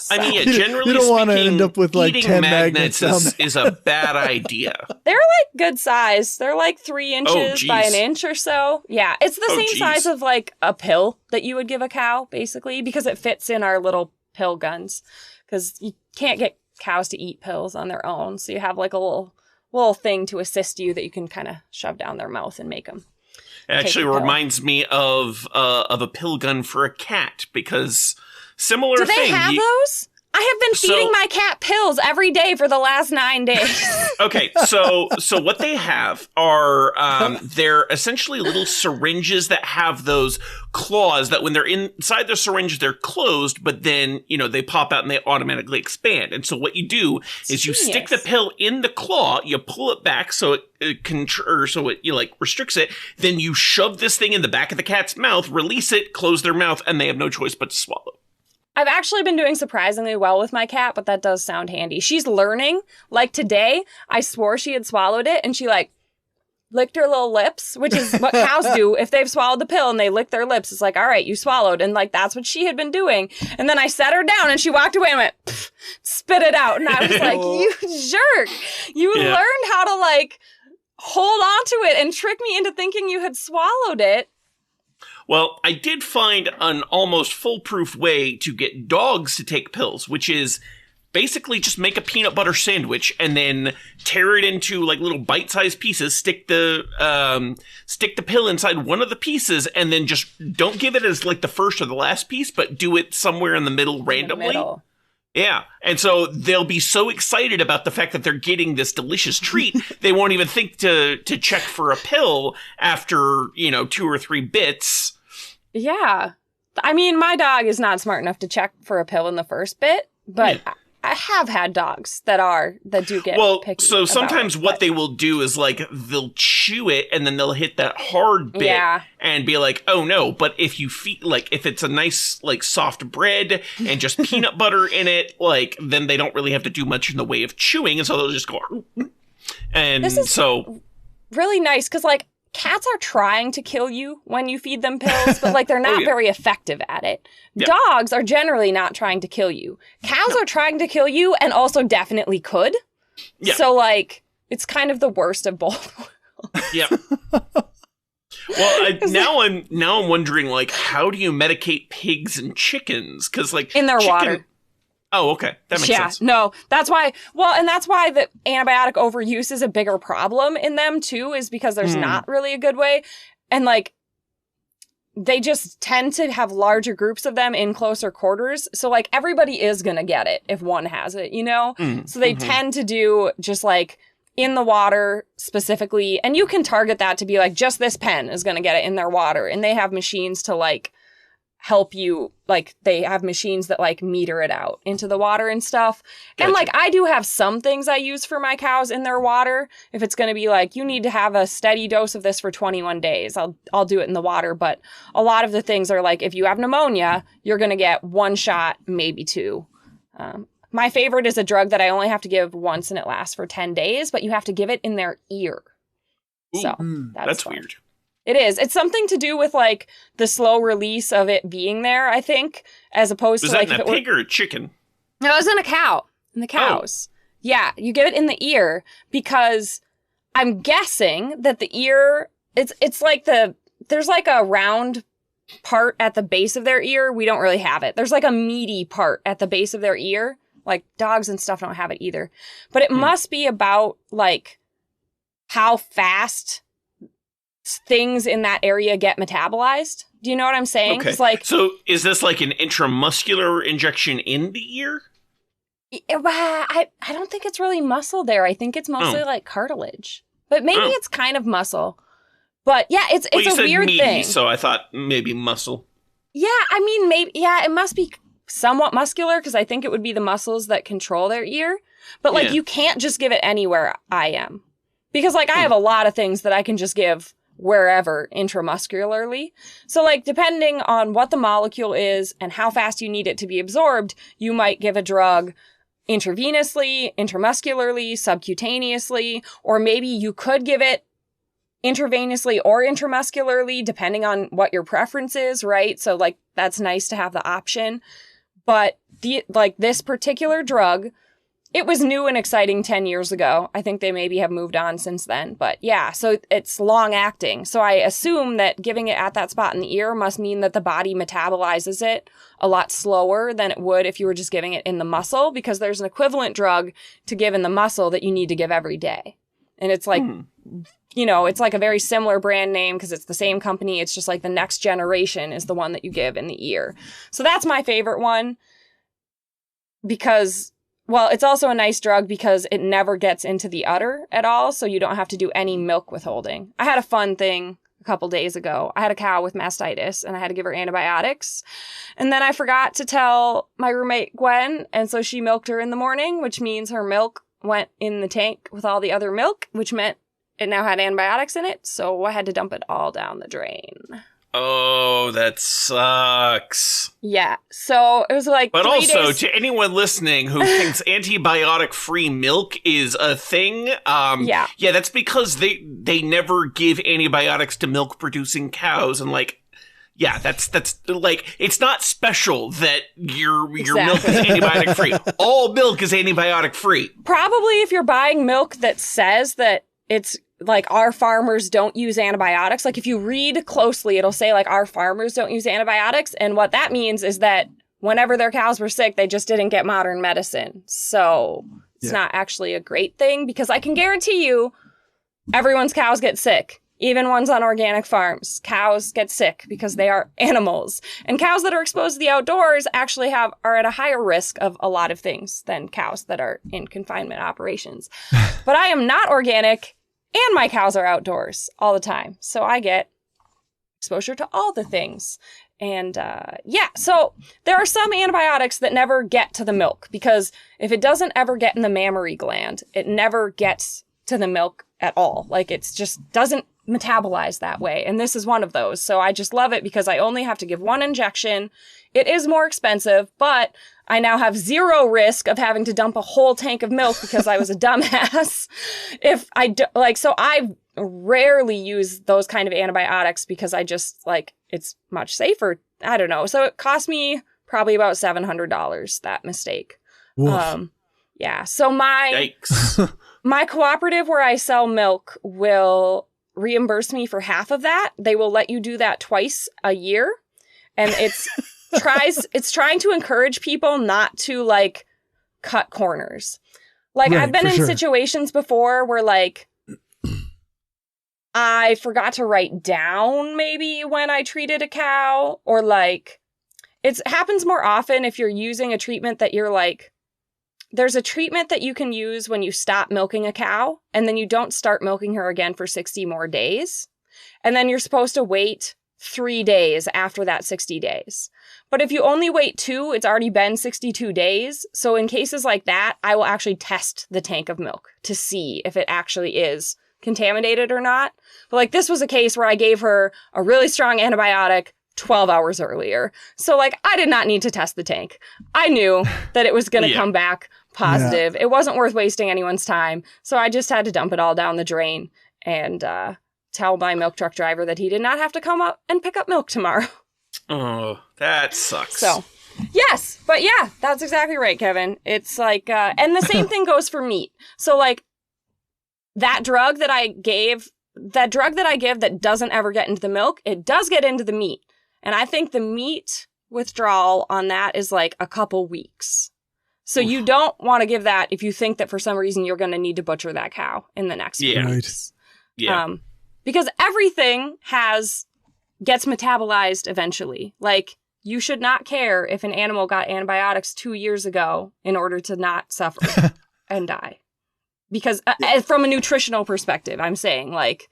I mean, yeah, generally you don't want to speaking, end up with like eating 10 magnets magnets. is a bad idea. They're like good size. They're like 3 inches by an geez. inch or so. Yeah, it's the same geez. size of like a pill that you would give a cow, basically, because it fits in our little pill guns. Because you can't get cows to eat pills on their own, so you have like a little thing to assist you that you can kind of shove down their mouth and make them. It actually reminds me of a pill gun for a cat, because similar Do thing. they have those? I have been feeding my cat pills every day for the last 9 days. Okay, so what they have are they're essentially little syringes that have those claws that when they're inside the syringe they're closed, but then they pop out and they automatically expand. And so what you do is you stick the pill in the claw, you pull it back so it restricts it, then you shove this thing in the back of the cat's mouth, release it, close their mouth, and they have no choice but to swallow. I've actually been doing surprisingly well with my cat, but that does sound handy. She's learning. Like today, I swore she had swallowed it, and she like licked her little lips, which is what cows do if they've swallowed the pill and they lick their lips. It's like, all right, you swallowed. And like, that's what she had been doing. And then I set her down and she walked away and went, spit it out. And I was like, you jerk. You learned how to like hold on to it and trick me into thinking you had swallowed it. Well, I did find an almost foolproof way to get dogs to take pills, which is basically just make a peanut butter sandwich and then tear it into like little bite-sized pieces, stick the pill inside one of the pieces, and then just don't give it as like the first or the last piece, but do it somewhere in the middle randomly. Yeah. And so they'll be so excited about the fact that they're getting this delicious treat, they won't even think to check for a pill after, 2 or 3 bits. Yeah. I mean, my dog is not smart enough to check for a pill in the first bit, but I have had dogs that do get picky. So sometimes what they will do is like they'll chew it and then they'll hit that hard bit and be like, oh no. But if you feed, like if it's a nice like soft bread and just peanut butter in it, like then they don't really have to do much in the way of chewing, and so they'll just go. And this is so really nice because like cats are trying to kill you when you feed them pills, but like they're not very effective at it. Yeah. Dogs are generally not trying to kill you. Cows are trying to kill you and also definitely could. Yeah. So like it's kind of the worst of both worlds. Yeah. Well, now I'm wondering like how do you medicate pigs and chickens? Because like in their water. Oh, okay. That makes sense. No, that's why. Well, and that's why the antibiotic overuse is a bigger problem in them too, is because there's not really a good way. And like, they just tend to have larger groups of them in closer quarters. So like everybody is going to get it if one has it, So they tend to do just like in the water specifically. And you can target that to be like, just this pen is going to get it in their water. And they have machines to like help you, like they have machines that like meter it out into the water and stuff. Gotcha. And like I do have some things I use for my cows in their water. If it's going to be like, you need to have a steady dose of this for 21 days, I'll do it in the water. But a lot of the things are like, if you have pneumonia, you're going to get 1 shot, maybe 2. My favorite is a drug that I only have to give once and it lasts for 10 days, but you have to give it in their ear. Ooh, so that's weird. It is. It's something to do with like the slow release of it being there, I think, as opposed to like. Was that in a pig or a chicken? No, it was in a cow. In the cows. Oh. Yeah, you give it in the ear because I'm guessing that the ear. It's like there's like a round part at the base of their ear. We don't really have it. There's like a meaty part at the base of their ear. Like dogs and stuff don't have it either, but it must be about like how fast things in that area get metabolized. Do you know what I'm saying? Okay. Like, so is this like an intramuscular injection in the ear? I don't think it's really muscle there. I think it's mostly like cartilage. But maybe it's kind of muscle. But yeah, it's a weird meaty, thing. So I thought maybe muscle. Yeah, I mean, maybe, yeah, it must be somewhat muscular because I think it would be the muscles that control their ear. But like, you can't just give it anywhere I am. Because like, I have a lot of things that I can just give wherever intramuscularly. So like, depending on what the molecule is and how fast you need it to be absorbed, you might give a drug intravenously, intramuscularly, subcutaneously, or maybe you could give it intravenously or intramuscularly, depending on what your preference is, right? So like, that's nice to have the option. But this particular drug, it was new and exciting 10 years ago. I think they maybe have moved on since then. But yeah, so it's long acting. So I assume that giving it at that spot in the ear must mean that the body metabolizes it a lot slower than it would if you were just giving it in the muscle, because there's an equivalent drug to give in the muscle that you need to give every day. And it's like, it's like a very similar brand name because it's the same company. It's just like the next generation is the one that you give in the ear. So that's my favorite one because, well, it's also a nice drug because it never gets into the udder at all. So you don't have to do any milk withholding. I had a fun thing a couple days ago. I had a cow with mastitis and I had to give her antibiotics. And then I forgot to tell my roommate Gwen. And so she milked her in the morning, which means her milk went in the tank with all the other milk, which meant it now had antibiotics in it, so I had to dump it all down the drain. Oh, that sucks. Yeah, so it was like. But also, to anyone listening who thinks antibiotic-free milk is a thing, yeah, that's because they never give antibiotics to milk-producing cows, and like, yeah, that's like, it's not special that your milk is antibiotic-free. All milk is antibiotic-free. Probably if you're buying milk that says that it's like our farmers don't use antibiotics. Like if you read closely, it'll say like our farmers don't use antibiotics. And what that means is that whenever their cows were sick, they just didn't get modern medicine. So it's not actually a great thing because I can guarantee you everyone's cows get sick. Even ones on organic farms. Cows get sick because they are animals. And cows that are exposed to the outdoors actually are at a higher risk of a lot of things than cows that are in confinement operations. But I am not organic. And my cows are outdoors all the time. So I get exposure to all the things. And so there are some antibiotics that never get to the milk because if it doesn't ever get in the mammary gland, it never gets to the milk at all. Like it just doesn't metabolize that way. And this is one of those. So I just love it because I only have to give one injection. It is more expensive, but I now have zero risk of having to dump a whole tank of milk because I was a dumbass. So I rarely use those kind of antibiotics because I just it's much safer. I don't know. So it cost me probably about $700, that mistake. Yeah. So Yikes. my cooperative where I sell milk will reimburse me for half of that. They will let you do that twice a year. And it's trying to encourage people not to cut corners. I've been in situations before where I forgot to write down maybe when I treated a cow, or it happens more often if you're using a treatment that you're there's a treatment that you can use when you stop milking a cow and then you don't start milking her again for 60 more days. And then you're supposed to wait 3 days after that 60 days. But if you only wait 2, it's already been 62 days. So in cases like that, I will actually test the tank of milk to see if it actually is contaminated or not. But this was a case where I gave her a really strong antibiotic 12 hours earlier. So I did not need to test the tank. I knew that it was going to come back positive. Yeah. It wasn't worth wasting anyone's time. So I just had to dump it all down the drain and tell my milk truck driver that he did not have to come up and pick up milk tomorrow. Oh, that sucks. So, yes. But yeah, that's exactly right, Kevin. It's and the same thing goes for meat. So that drug that I give that doesn't ever get into the milk, it does get into the meat. And I think the meat withdrawal on that is a couple weeks. So you don't want to give that if you think that for some reason you're going to need to butcher that cow in the next few weeks. Yeah. Because everything gets metabolized eventually. Like, you should not care if an animal got antibiotics 2 years ago in order to not suffer and die. Because from a nutritional perspective, I'm saying, like,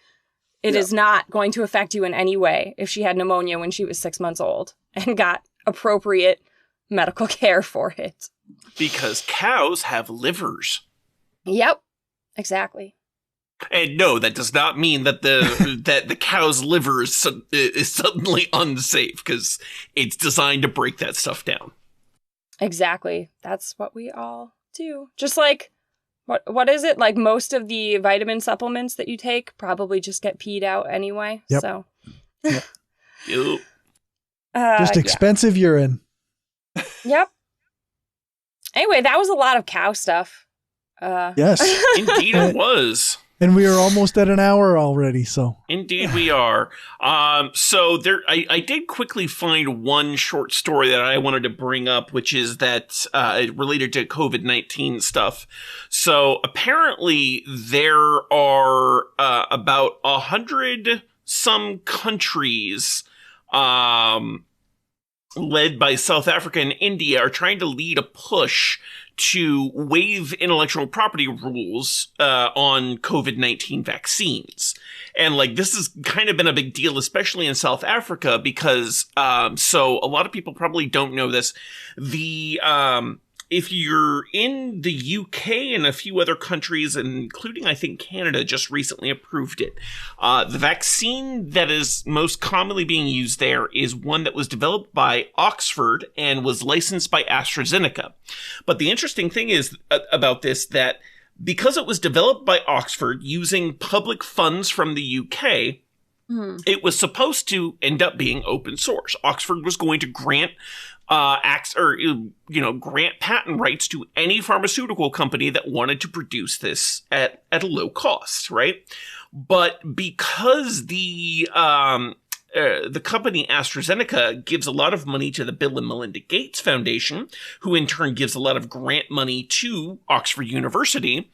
it is not going to affect you in any way if she had pneumonia when she was 6 months old and got appropriate medical care for it. Because cows have livers. Yep, exactly. And no, that does not mean that the cow's liver is suddenly unsafe, because it's designed to break that stuff down. Exactly. That's what we all do. Just like, what is it? Like, most of the vitamin supplements that you take probably just get peed out anyway. Yep. So. Yep. Yep. Just expensive urine. Yep. Anyway, that was a lot of cow stuff. Yes. Indeed it was. And we are almost at an hour already, so. Indeed we are. So I did quickly find one short story that I wanted to bring up, which is that related to COVID-19 stuff. So apparently there are about 100 some countries led by South Africa and India are trying to lead a push to waive intellectual property rules on COVID-19 vaccines. And like, this has kind of been a big deal, especially in South Africa, because so a lot of people probably don't know this. If you're in the UK and a few other countries, including, I think, Canada, just recently approved it. The vaccine that is most commonly being used there is one that was developed by Oxford and was licensed by AstraZeneca. But the interesting thing is about this, that because it was developed by Oxford using public funds from the UK, it was supposed to end up being open source. Oxford was going to grant grant patent rights to any pharmaceutical company that wanted to produce this at a low cost, right? But because the company AstraZeneca gives a lot of money to the Bill and Melinda Gates Foundation, who in turn gives a lot of grant money to Oxford University,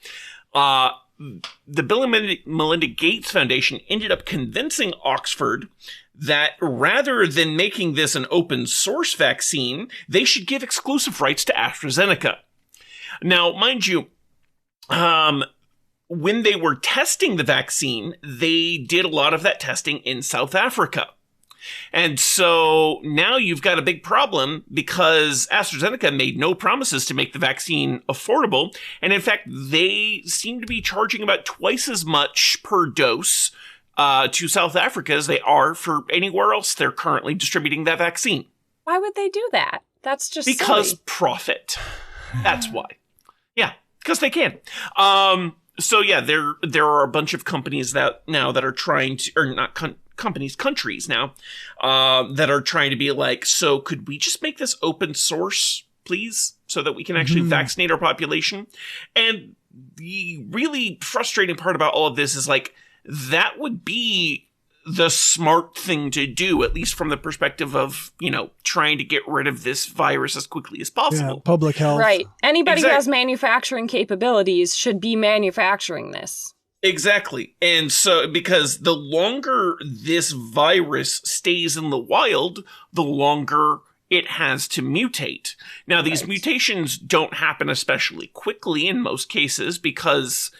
the Bill and Melinda Gates Foundation ended up convincing Oxford that rather than making this an open source vaccine, they should give exclusive rights to AstraZeneca. Now, mind you, when they were testing the vaccine, they did a lot of that testing in South Africa. And so now you've got a big problem because AstraZeneca made no promises to make the vaccine affordable. And in fact, they seem to be charging about twice as much per dose to South Africa as they are for anywhere else they're currently distributing that vaccine. Why would they do that? That's just because silly. Profit. That's why. Yeah, because they can. So yeah, there are a bunch of companies that are trying to, or not countries now, that are trying to be like, so could we just make this open source, please, so that we can actually vaccinate our population? And the really frustrating part about all of this is like, that would be the smart thing to do, at least from the perspective of, trying to get rid of this virus as quickly as possible. Yeah, public health. Right. Anybody who has manufacturing capabilities should be manufacturing this. Exactly. And so, because the longer this virus stays in the wild, the longer it has to mutate. Now, these mutations don't happen especially quickly in most cases because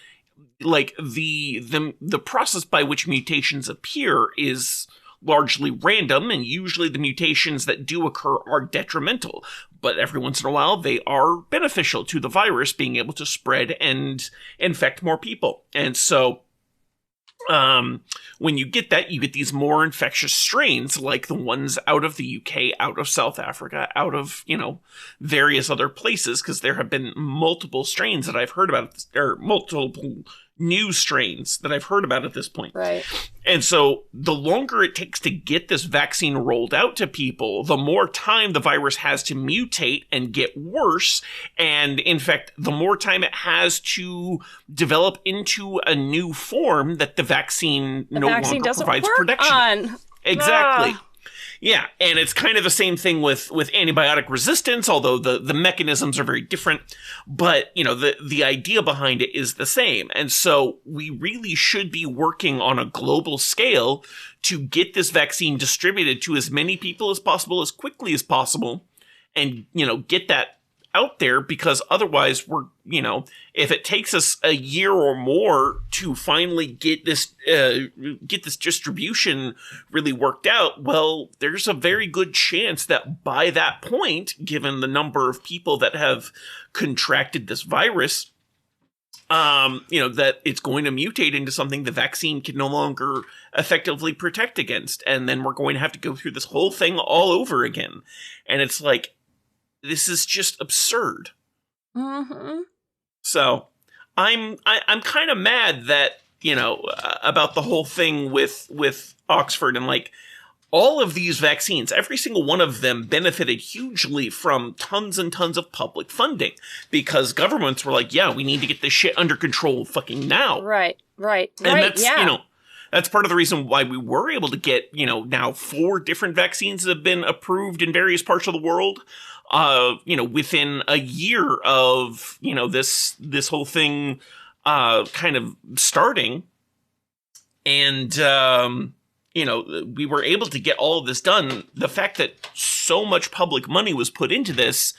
like the process by which mutations appear is largely random, and usually the mutations that do occur are detrimental. But every once in a while, they are beneficial to the virus being able to spread and infect more people. And so when you get that, you get these more infectious strains like the ones out of the UK, out of South Africa, out of, various other places, because there have been multiple strains that I've heard about, or multiple new strains that I've heard about at this point. Right. And so the longer it takes to get this vaccine rolled out to people, the more time the virus has to mutate and get worse. And in fact, the more time it has to develop into a new form that the vaccine no longer provides protection. On. Exactly. Yeah, and it's kind of the same thing with antibiotic resistance, although the mechanisms are very different. But, the idea behind it is the same. And so we really should be working on a global scale to get this vaccine distributed to as many people as possible, as quickly as possible, and, get that out there, because otherwise we're, if it takes us a year or more to finally get this distribution really worked out, well, there's a very good chance that by that point, given the number of people that have contracted this virus, that it's going to mutate into something the vaccine can no longer effectively protect against. And then we're going to have to go through this whole thing all over again. And it's like, this is just absurd. Mm-hmm. So I'm kind of mad that, about the whole thing with Oxford, and like all of these vaccines, every single one of them benefited hugely from tons and tons of public funding, because governments were like, yeah, we need to get this shit under control fucking now. Right. And that's, that's part of the reason why we were able to get, now 4 different vaccines that have been approved in various parts of the world. Within a year of, this whole thing, kind of starting. And, we were able to get all of this done. The fact that so much public money was put into this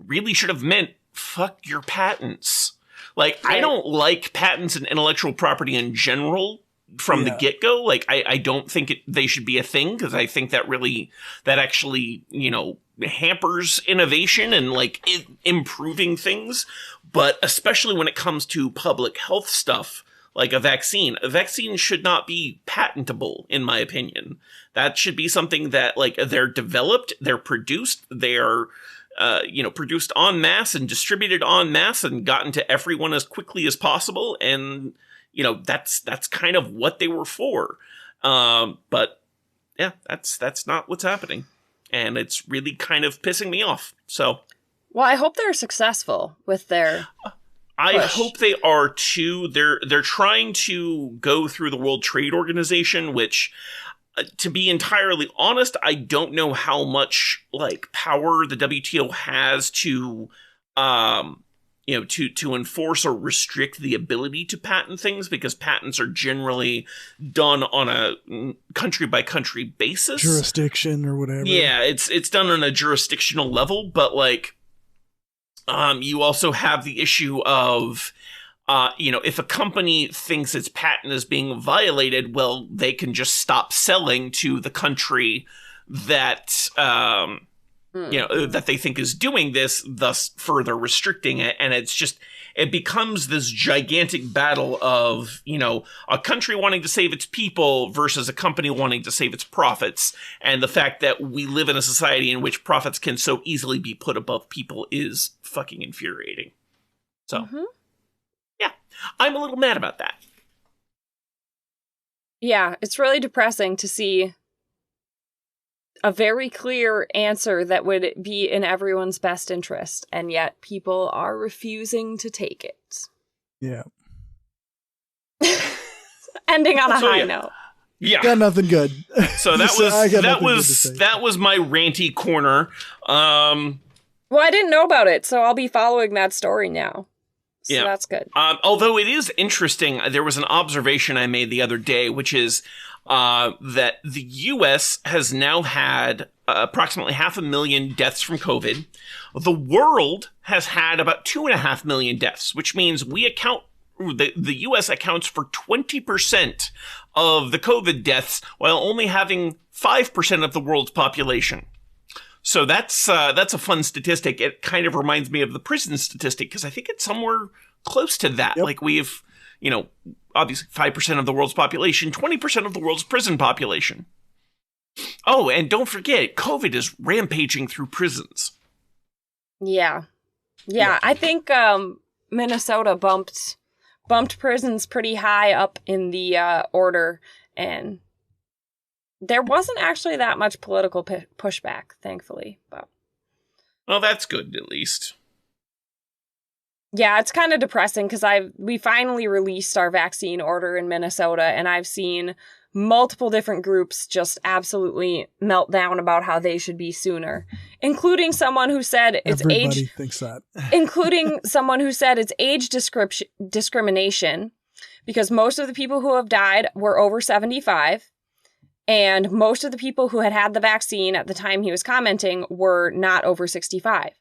really should have meant, fuck your patents. Like, right. I don't like patents and intellectual property in general from the get-go. Like, I don't think they should be a thing, because I think that actually, hampers innovation and like improving things. But especially when it comes to public health stuff, like a vaccine should not be patentable, in my opinion. That should be something that, like, they're developed, they're produced, they're produced en masse and distributed en masse and gotten to everyone as quickly as possible. And that's kind of what they were for. But yeah, that's not what's happening. And it's really kind of pissing me off. So, well, I hope they're successful with their push. I hope they are too. They're trying to go through the World Trade Organization, which, to be entirely honest, I don't know how much like power the WTO has to to enforce or restrict the ability to patent things, because patents are generally done on a country-by-country basis. Jurisdiction or whatever. Yeah, it's done on a jurisdictional level, but, like, you also have the issue of, if a company thinks its patent is being violated, well, they can just stop selling to the country that... that they think is doing this, thus further restricting it. And it becomes this gigantic battle of, a country wanting to save its people versus a company wanting to save its profits. And the fact that we live in a society in which profits can so easily be put above people is fucking infuriating. So, yeah, I'm a little mad about that. Yeah, it's really depressing to see a very clear answer that would be in everyone's best interest, and yet people are refusing to take it. Yeah. Ending on a high note. Yeah. Got nothing good. So that was my ranty corner. Well, I didn't know about it, so I'll be following that story now. So that's good. Although it is interesting, there was an observation I made the other day, which is that the U.S. has now had approximately 500,000 deaths from COVID. The world has had about 2.5 million deaths, which means the U.S. accounts for 20% of the COVID deaths, while only having 5% of the world's population. So that's a fun statistic. It kind of reminds me of the prison statistic, because I think it's somewhere close to that. Yep. Like, we've, obviously 5% of the world's population, 20% of the world's prison population. Oh, and don't forget, COVID is rampaging through prisons. Yeah. I think Minnesota bumped prisons pretty high up in the order, and there wasn't actually that much political pushback, thankfully. But well, that's good, at least. Yeah, it's kind of depressing because we finally released our vaccine order in Minnesota, and I've seen multiple different groups just absolutely melt down about how they should be sooner, including someone who said it's Everybody thinks that. including someone who said it's age discrimination, because most of the people who have died were over 75, and most of the people who had the vaccine at the time he was commenting were not over 65.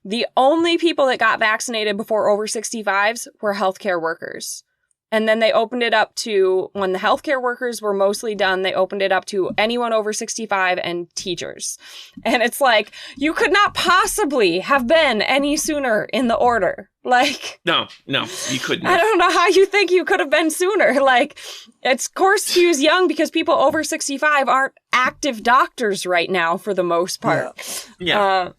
The only people that got vaccinated before over 65s were healthcare workers. And then they opened it up to, when the healthcare workers were mostly done, they opened it up to anyone over 65 and teachers. And it's like, you could not possibly have been any sooner in the order. Like, no, you couldn't. I don't know how you think you could have been sooner. Like, it's course skews young because people over 65 aren't active doctors right now for the most part. Yeah.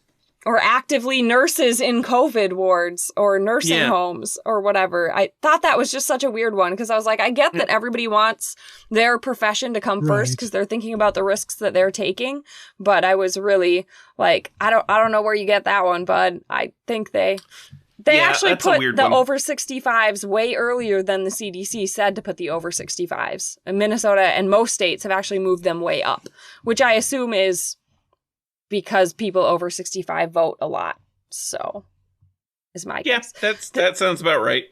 Or actively nurses in COVID wards or nursing homes or whatever. I thought that was just such a weird one because I was like, I get that everybody wants their profession to come first because they're thinking about the risks that they're taking. But I was really like, I don't know where you get that one, bud. I think they actually put the over 65s way earlier than the CDC said to put the over 65s. And Minnesota and most states have actually moved them way up, which I assume is because people over 65 vote a lot. So, is my guess. That sounds about right.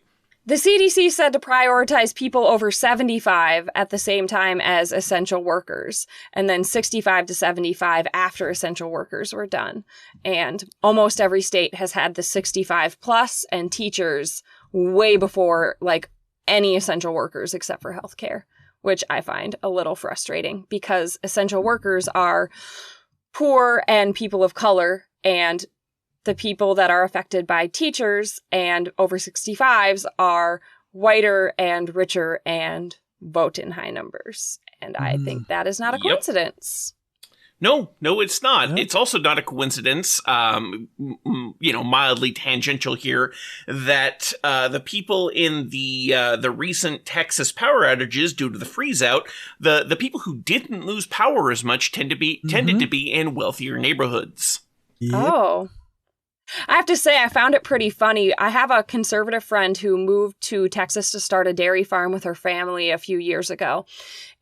The CDC said to prioritize people over 75 at the same time as essential workers, and then 65 to 75 after essential workers were done. And almost every state has had the 65 plus and teachers way before like any essential workers except for healthcare, which I find a little frustrating because essential workers are poor and people of color, and the people that are affected by teachers and over 65s are whiter and richer and vote in high numbers. And I think that is not a coincidence. No, it's not. Yep. It's also not a coincidence, mildly tangential here, that the people in the recent Texas power outages due to the freeze out, the people who didn't lose power as much tended to be in wealthier neighborhoods. Yep. Oh. I have to say, I found it pretty funny. I have a conservative friend who moved to Texas to start a dairy farm with her family a few years ago.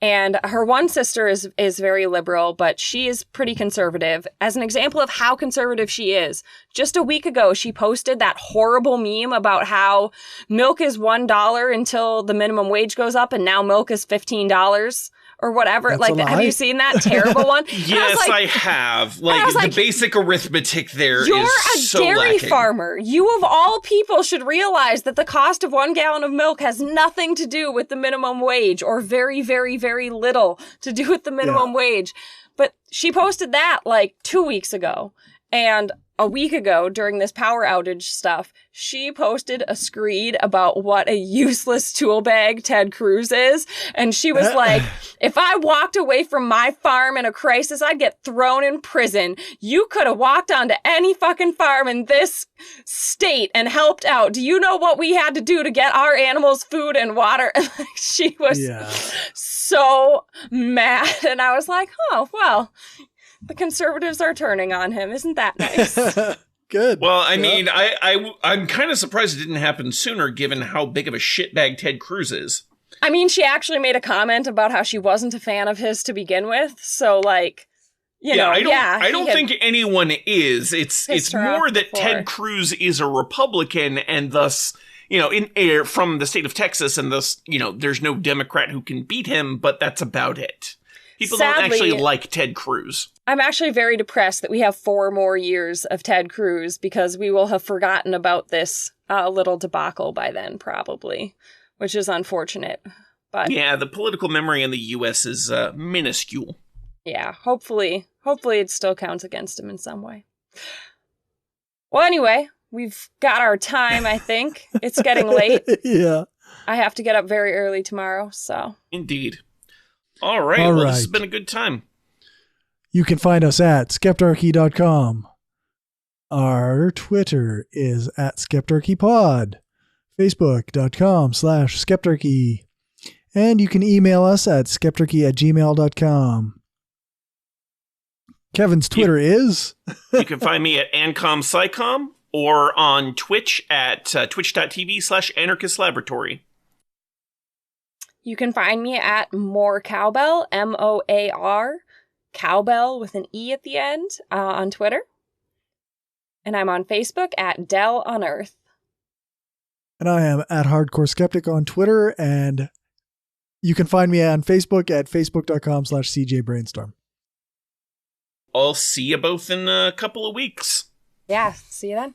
And her one sister is very liberal, but she is pretty conservative. As an example of how conservative she is, just a week ago, she posted that horrible meme about how milk is $1 until the minimum wage goes up, and now milk is $15. Or whatever. That's like, have you seen that terrible one? Yes, I have. Like, the basic arithmetic there you're is so You're a dairy lacking. farmer. You, of all people, should realize that the cost of 1 gallon of milk has nothing to do with the minimum wage, or very, very, very little to do with the minimum wage. But she posted that, like, 2 weeks ago. And a week ago, during this power outage stuff, she posted a screed about what a useless tool bag Ted Cruz is. And she was like, if I walked away from my farm in a crisis, I'd get thrown in prison. You could have walked onto any fucking farm in this state and helped out. Do you know what we had to do to get our animals food and water? She was so mad. And I was like, oh, well, the conservatives are turning on him. Isn't that nice? Good. Well, I mean, I'm kind of surprised it didn't happen sooner, given how big of a shitbag Ted Cruz is. I mean, she actually made a comment about how she wasn't a fan of his to begin with. So, like, I don't think anyone is. It's more that Ted Cruz is a Republican, and thus, from the state of Texas, and thus, there's no Democrat who can beat him. But that's about it. People don't actually like Ted Cruz. I'm actually very depressed that we have 4 more years of Ted Cruz because we will have forgotten about this little debacle by then, probably, which is unfortunate. But yeah, the political memory in the U.S. is minuscule. Yeah, hopefully it still counts against him in some way. Well, anyway, we've got our time, I think. It's getting late. Yeah. I have to get up very early tomorrow, so. Indeed. All right. Well, this has been a good time. You can find us at skeptarchy.com. Our Twitter is at skeptarchypod. Facebook.com/skeptarchy. And you can email us at skeptarchy@gmail.com. Kevin's Twitter is? You can find me at AncomPsychom or on Twitch at twitch.tv/anarchistlaboratory. You can find me at More Cowbell, MOAR, Cowbell with an E at the end, on Twitter. And I'm on Facebook at Dell on Earth. And I am at Hardcore Skeptic on Twitter. And you can find me on Facebook at facebook.com/CJBrainstorm. I'll see you both in a couple of weeks. Yeah, see you then.